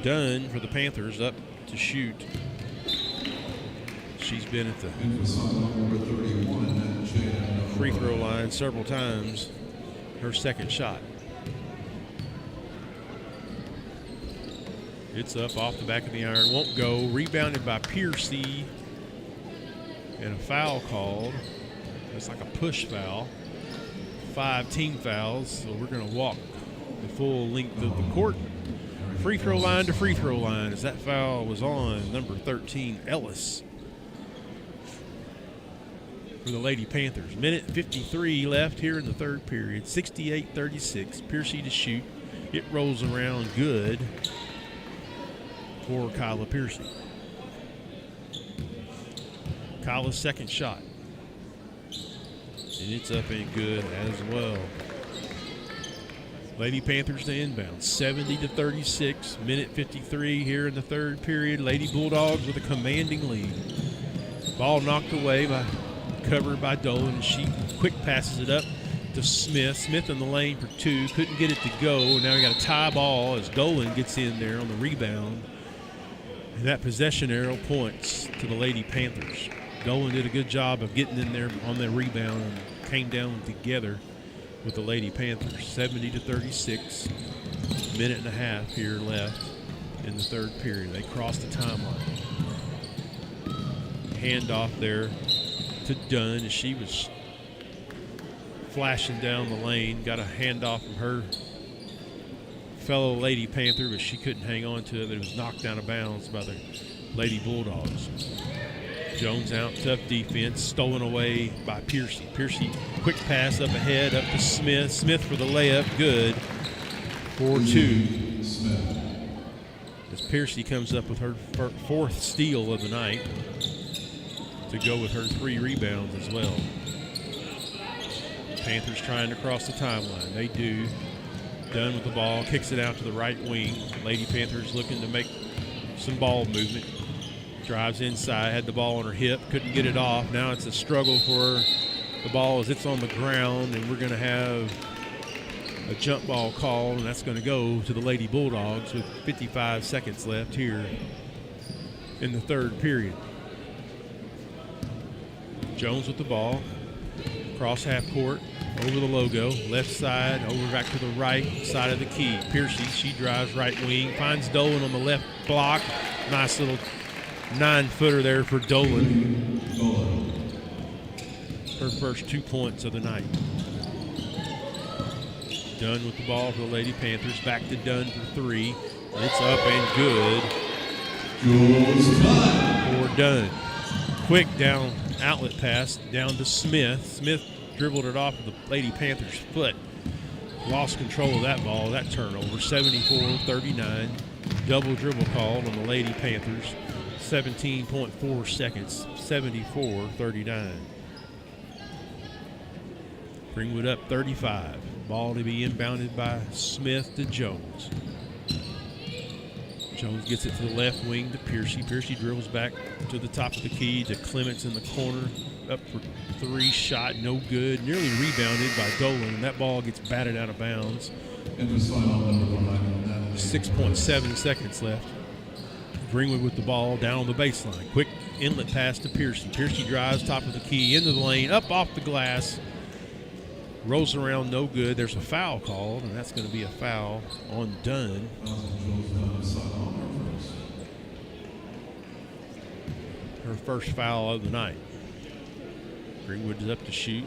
Dunn for the Panthers up to shoot. She's been at the free throw line several times. Her second shot. It's up off the back of the iron. Won't go. Rebounded by Piercy. And a foul called. It's like a push foul. 5 team fouls. So we're going to walk the full length of the court. Free throw line to free throw line as that foul was on number 13, Ellis, for the Lady Panthers. Minute 53 left here in the third period. 68-36. Piercy to shoot. It rolls around good for Kyla Piercy. Kyla's second shot. And it's up and good as well. Lady Panthers to inbound. 70-36. Minute 53 here in the third period. Lady Bulldogs with a commanding lead. Ball knocked away by covered by Dolan. She quick passes it up to Smith. Smith in the lane for two. Couldn't get it to go. Now we got a tie ball as Dolan gets in there on the rebound. And that possession arrow points to the Lady Panthers. Dolan did a good job of getting in there on that rebound and came down together with the Lady Panthers. 70-36. Minute and a half here left in the third period. They cross the timeline. Handoff there to Dunn as she was flashing down the lane. Got a handoff from her fellow Lady Panther, but she couldn't hang on to it. It was knocked out of bounds by the Lady Bulldogs. Jones out, tough defense, stolen away by Piercy. Piercy, quick pass up ahead, up to Smith. Smith for the layup, good. 4-2. As Piercy comes up with her fourth steal of the night to go with her 3 rebounds as well. Panthers trying to cross the timeline. They do. Dunn with the ball, kicks it out to the right wing. Lady Panthers looking to make some ball movement. Drives inside, had the ball on her hip, couldn't get it off. Now it's a struggle for the ball as it's on the ground, and we're going to have a jump ball call, and that's going to go to the Lady Bulldogs with 55 seconds left here in the third period. Jones with the ball, cross half court, over the logo, left side, over back to the right side of the key. Piercy, she drives right wing, finds Dolan on the left block. Nice little 9-footer there for Dolan. Her first 2 points of the night. Dunn with the ball for the Lady Panthers. Back to Dunn for 3. It's up and good for Dunn. Quick down outlet pass down to Smith. Smith dribbled it off of the Lady Panthers' foot. Lost control of that ball, that turnover. 74-39. Double dribble called on the Lady Panthers. 17.4 seconds, 74-39. Greenwood up 35. Ball to be inbounded by Smith to Jones. Jones gets it to the left wing to Piercy. Piercy drills back to the top of the key to Clements in the corner. Up for three, shot no good. Nearly rebounded by Dolan, and that ball gets batted out of bounds. 6.7 seconds left. Greenwood with the ball down on the baseline. Quick inlet pass to Piercy. Piercy drives top of the key into the lane, up off the glass. Rolls around, no good. There's a foul called, and that's going to be a foul on Dunn. Her first foul of the night. Greenwood is up to shoot.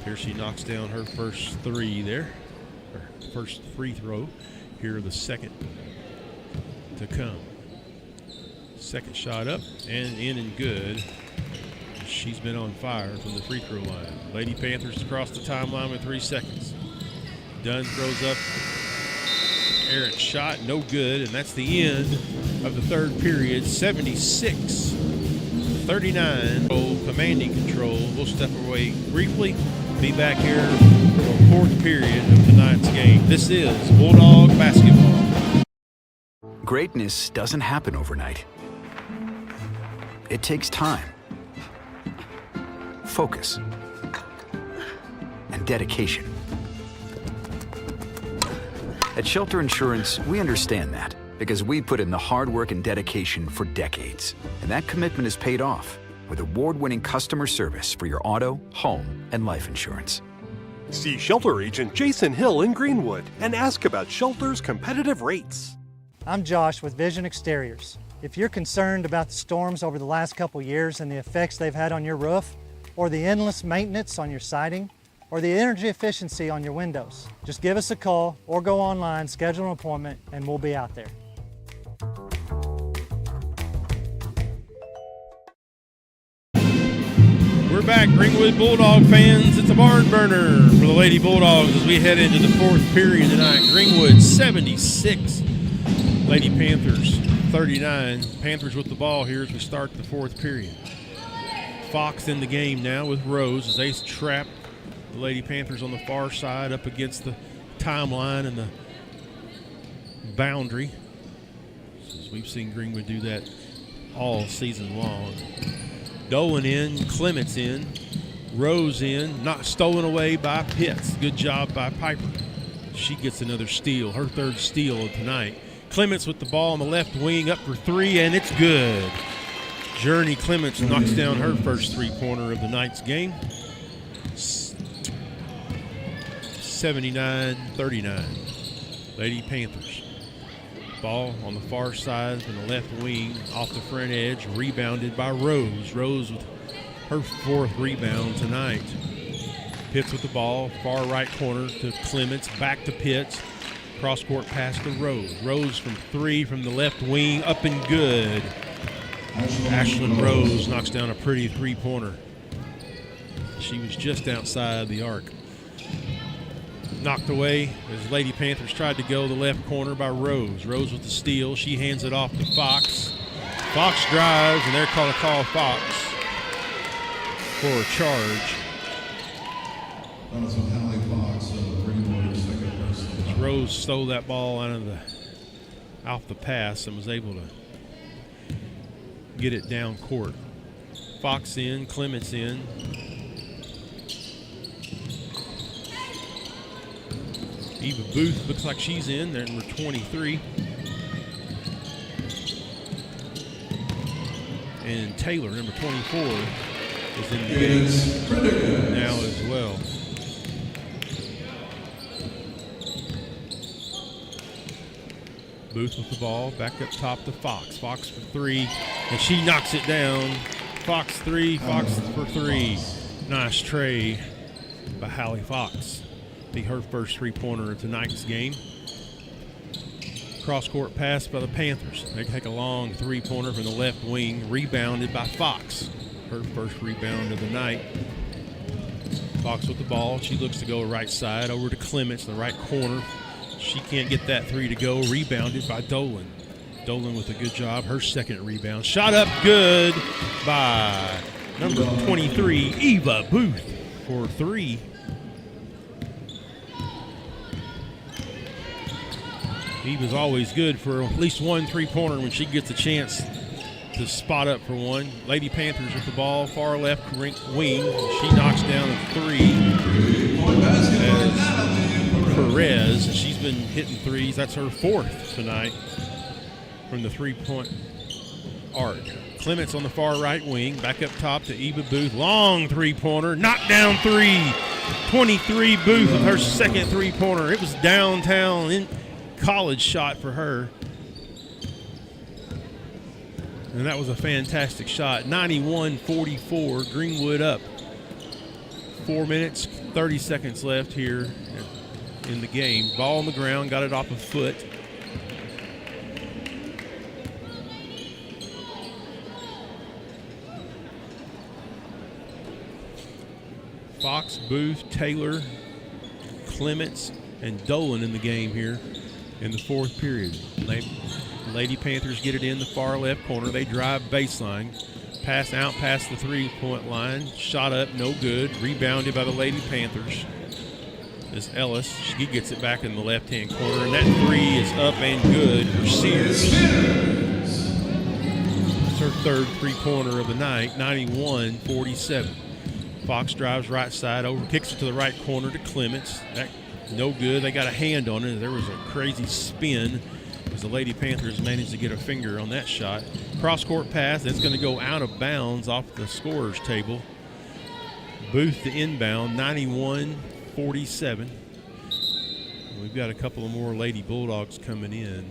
Piercy knocks down her first three there. Her first free throw. Here the second to come. Second shot up and in and good. She's been on fire from the free throw line. Lady Panthers across the timeline with 3 seconds. Dunn throws up. Errant shot, no good, and that's the end of the third period. 76-39. Commanding control. We'll step away briefly. Be back here for the fourth period of tonight's game. This is Bulldog basketball. Greatness doesn't happen overnight. It takes time, focus, and dedication. At Shelter Insurance, we understand that because we put in the hard work and dedication for decades. And that commitment is paid off with award-winning customer service for your auto, home, and life insurance. See Shelter Agent Jason Hill in Greenwood and ask about Shelter's competitive rates. I'm Josh with Vision Exteriors. If you're concerned about the storms over the last couple years and the effects they've had on your roof, or the endless maintenance on your siding, or the energy efficiency on your windows, just give us a call or go online, schedule an appointment, and we'll be out there. We're back, Greenwood Bulldog fans. It's a barn burner for the Lady Bulldogs as we head into the fourth period tonight. Greenwood 76, Lady Panthers 39. Panthers with the ball here as we start the fourth period. Fox in the game now with Rose as they trap the Lady Panthers on the far side up against the timeline and the boundary. As we've seen Greenwood do that all season long. Dolan in, Clements in, Rose in, not stolen away by Pitts. Good job by Piper. She gets another steal, her third steal of tonight. Clements with the ball on the left wing, up for three, and it's good. Journey Clements knocks down her first three-pointer of the night's game. 79-39. Lady Panthers. Ball on the far side from the left wing, off the front edge, rebounded by Rose. Rose with her fourth rebound tonight. Pitts with the ball, far right corner to Clements, back to Pitts. Cross-court pass to Rose. Rose from three from the left wing, up and good. Ashlyn Rose knocks down a pretty three-pointer. She was just outside the arc. Knocked away as Lady Panthers tried to go the left corner by Rose. Rose with the steal. She hands it off to Fox. Fox drives, and they're going to call Fox for a charge. Rose stole that ball off the pass and was able to get it down court. Fox in, Clements in. Eva Booth looks like she's in there, number 23. And Taylor, number 24, is in the game now as well. Booth with the ball, back up top to Fox. Fox for three, and she knocks it down. Fox three, Fox for three. Nice tray by Hallie Fox. Be her first three-pointer of tonight's game. Cross-court pass by the Panthers. They take a long three-pointer from the left wing, rebounded by Fox. Her first rebound of the night. Fox with the ball. She looks to go right side over to Clements in the right corner. She can't get that three to go. Rebounded by Dolan. Dolan with a good job. Her second rebound. Shot up good by number 23, Eva Booth, for three. Eva's always good for at least one three-pointer when she gets a chance to spot up for one. Lady Panthers with the ball, far left wing. She knocks down a three. As Perez, she's been hitting threes. That's her fourth tonight from the three-point arc. Clements on the far right wing, back up top to Eva Booth. Long three-pointer, knocked down three. 23 Booth with her second three-pointer. It was downtown in college shot for her. And that was a fantastic shot. 91-44, Greenwood up. 4 minutes, 30 seconds left here in the game. Ball on the ground, got it off a foot. Fox, Booth, Taylor, Clements, and Dolan in the game here in the fourth period. Lady Panthers get it in the far left corner. They drive baseline. Pass out past the three-point line. Shot up, no good. Rebounded by the Lady Panthers. As Ellis, she gets it back in the left-hand corner. And that three is up and good for Sears. It's her third three-pointer of the night, 91-47. Fox drives right side over, kicks it to the right corner to Clements. That no good. They got a hand on it. There was a crazy spin as the Lady Panthers managed to get a finger on that shot. Cross-court pass. That's going to go out of bounds off the scorer's table. Booth to inbound, 91-47. We've got a couple of more Lady Bulldogs coming in.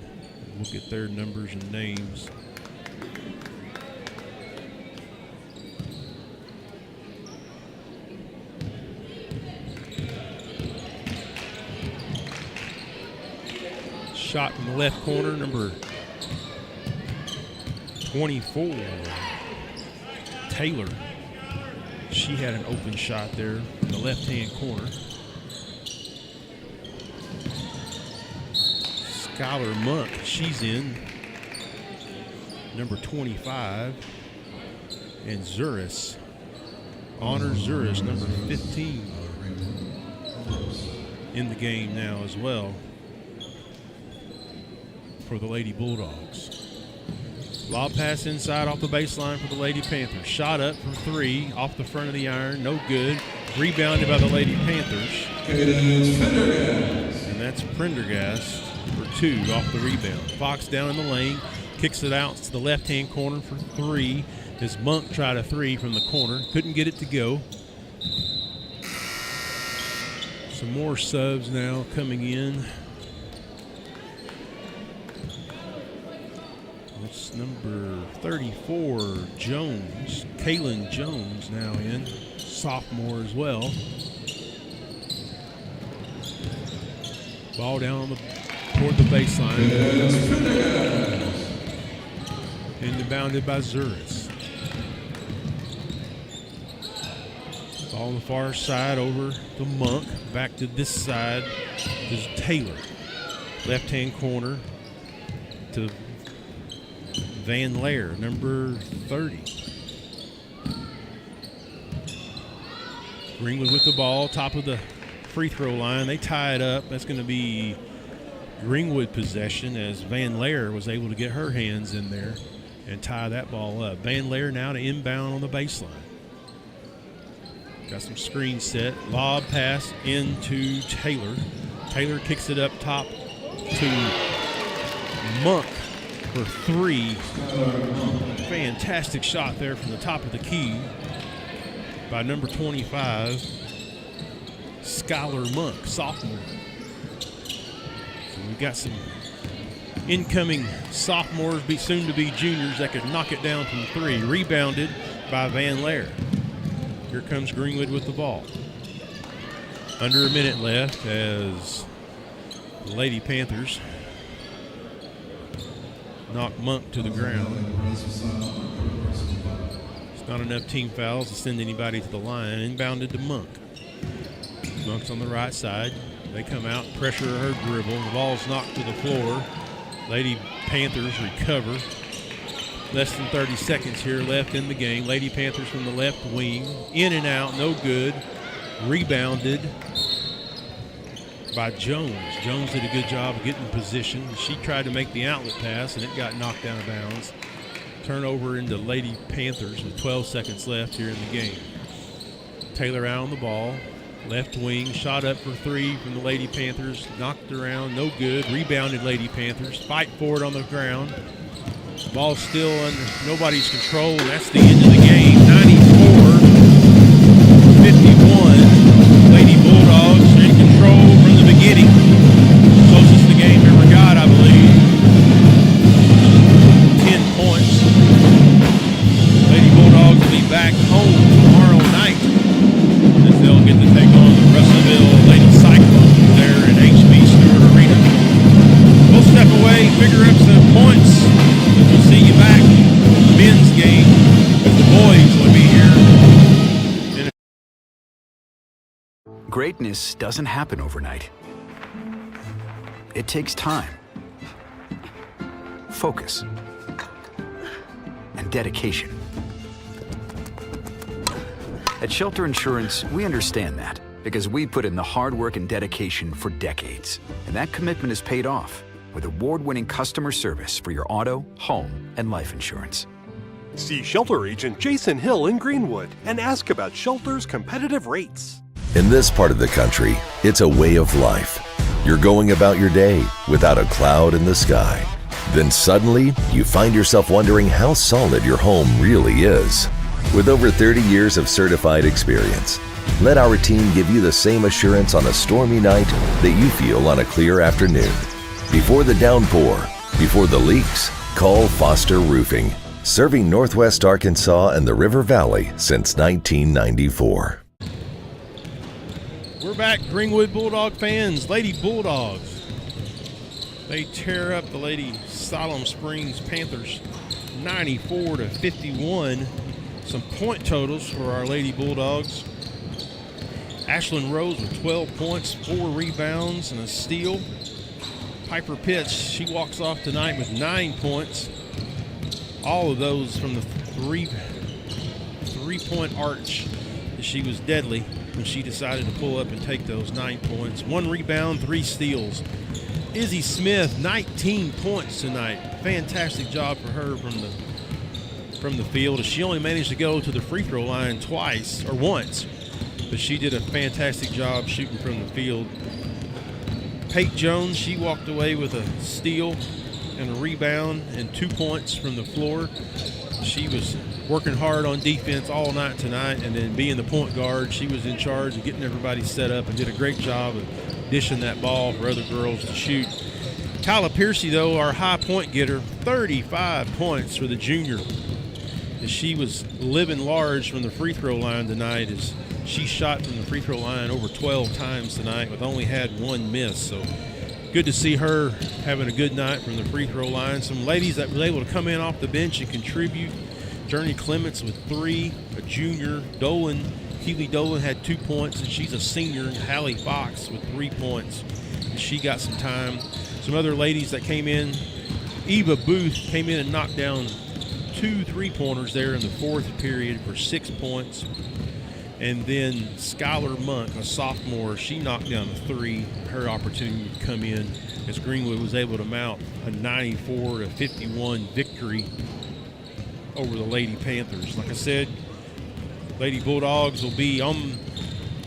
We'll get their numbers and names. Shot from the left corner, number 24, Taylor. She had an open shot there in the left-hand corner. Skylar Monk, she's in, number 25. And Zuris, Honor Zuris, number 15, in the game now as well for the Lady Bulldogs. Lob pass inside off the baseline for the Lady Panthers. Shot up for three off the front of the iron, no good. Rebounded by the Lady Panthers. And that's Prendergast for two off the rebound. Fox down in the lane, kicks it out to the left-hand corner for three. As Monk tried a three from the corner, couldn't get it to go. Some more subs now coming in. That's number 34, Jones. Kaylin Jones now in, sophomore as well. Ball down toward the baseline. Inbounded by Zuris. Ball on the far side over to Monk. Back to this side is Taylor. Left-hand corner to Van Lair, number 30. Greenwood with the ball, top of the free throw line. They tie it up. That's going to be Greenwood possession as Van Lair was able to get her hands in there and tie that ball up. Van Lair now to inbound on the baseline. Got some screen set. Lob pass into Taylor. Taylor kicks it up top to Monk for three. Fantastic shot there from the top of the key by number 25, Skylar Monk, sophomore. So we've got some incoming sophomores, soon to be juniors, that could knock it down from three. Rebounded by Van Lair. Here comes Greenwood with the ball. Under a minute left as the Lady Panthers knock Monk to the ground. It's not enough team fouls to send anybody to the line. Inbounded to Monk. Monk's on the right side. They come out, pressure her dribble. The ball's knocked to the floor. Lady Panthers recover. Less than 30 seconds here left in the game. Lady Panthers from the left wing. In and out, no good. Rebounded by Jones. Jones did a good job of getting in position. She tried to make the outlet pass, and it got knocked out of bounds. Turnover into Lady Panthers with 12 seconds left here in the game. Taylor out on the ball. Left wing, shot up for three from the Lady Panthers. Knocked around, no good. Rebounded Lady Panthers. Fight for it on the ground. Ball still under nobody's control, and that's the end of the game. 94-51. Lady Bulldogs in control from the beginning. Closest the game ever got, I believe. 10 points. Lady Bulldogs will be back home tomorrow night as they'll get to take on the Russellville Lady Cyclones there in HB Stewart Arena. We'll step away, figure up some points. We'll see you back in the men's game as the boys will be here. Greatness doesn't happen overnight. It takes time, focus, and dedication. At Shelter Insurance, we understand that because we put in the hard work and dedication for decades. And that commitment is paid off with award-winning customer service for your auto, home, and life insurance. See Shelter Agent Jason Hill in Greenwood and ask about Shelter's competitive rates. In this part of the country, it's a way of life. You're going about your day without a cloud in the sky. Then suddenly, you find yourself wondering how solid your home really is. With over 30 years of certified experience, let our team give you the same assurance on a stormy night that you feel on a clear afternoon. Before the downpour, before the leaks, call Foster Roofing, serving Northwest Arkansas and the River Valley since 1994. We're back, Greenwood Bulldog fans. Lady Bulldogs. They tear up the Lady Siloam Springs Panthers 94-51. Some point totals for our Lady Bulldogs. Ashlyn Rose with 12 points, 4 rebounds, and a steal. Piper Pitts, she walks off tonight with 9 points. All of those from the three-point arch. She was deadly when she decided to pull up and take those 9 points. 1 rebound, 3 steals. Izzy Smith, 19 points tonight. Fantastic job for her from the field. She only managed to go to the free throw line once, but she did a fantastic job shooting from the field. Pate Jones, she walked away with a steal and a rebound and 2 points from the floor. She was working hard on defense all night tonight, and then being the point guard, she was in charge of getting everybody set up and did a great job of dishing that ball for other girls to shoot. Kyla Piercy, though, our high point getter, 35 points for the junior. As she was living large from the free throw line tonight, as she shot from the free throw line over 12 times tonight with only had 1 miss. So good to see her having a good night from the free throw line. Some ladies that were able to come in off the bench and contribute. Journey Clements with 3, a junior. Keely Dolan had 2 points, and she's a senior. And Hallie Fox with 3 points. And she got some time. Some other ladies that came in. Eva Booth came in and knocked down 2 3-pointers there in the 4th period for 6 points. And then Skylar Monk, a sophomore, she knocked down a 3. Her opportunity to come in as Greenwood was able to mount a 94-51 victory over the Lady Panthers. Like I said, Lady Bulldogs will be on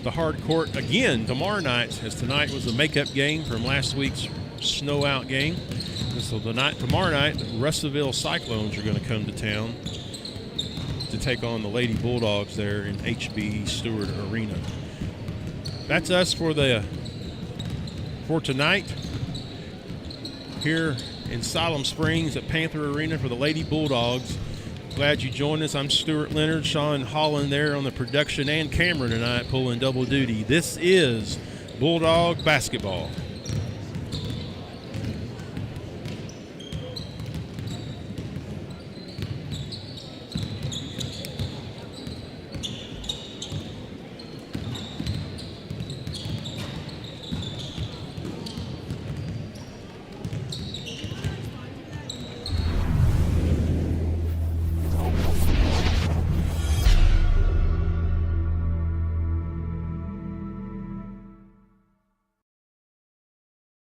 the hard court again tomorrow night, as tonight was a makeup game from last week's snow out game. And so tomorrow night, the Russellville Cyclones are going to come to town to take on the Lady Bulldogs there in HB Stewart Arena. That's us for tonight here in Siloam Springs at Panther Arena for the Lady Bulldogs. Glad you joined us. I'm Stuart Leonard. Sean Holland there on the production and camera tonight, pulling double duty. This is Bulldog basketball.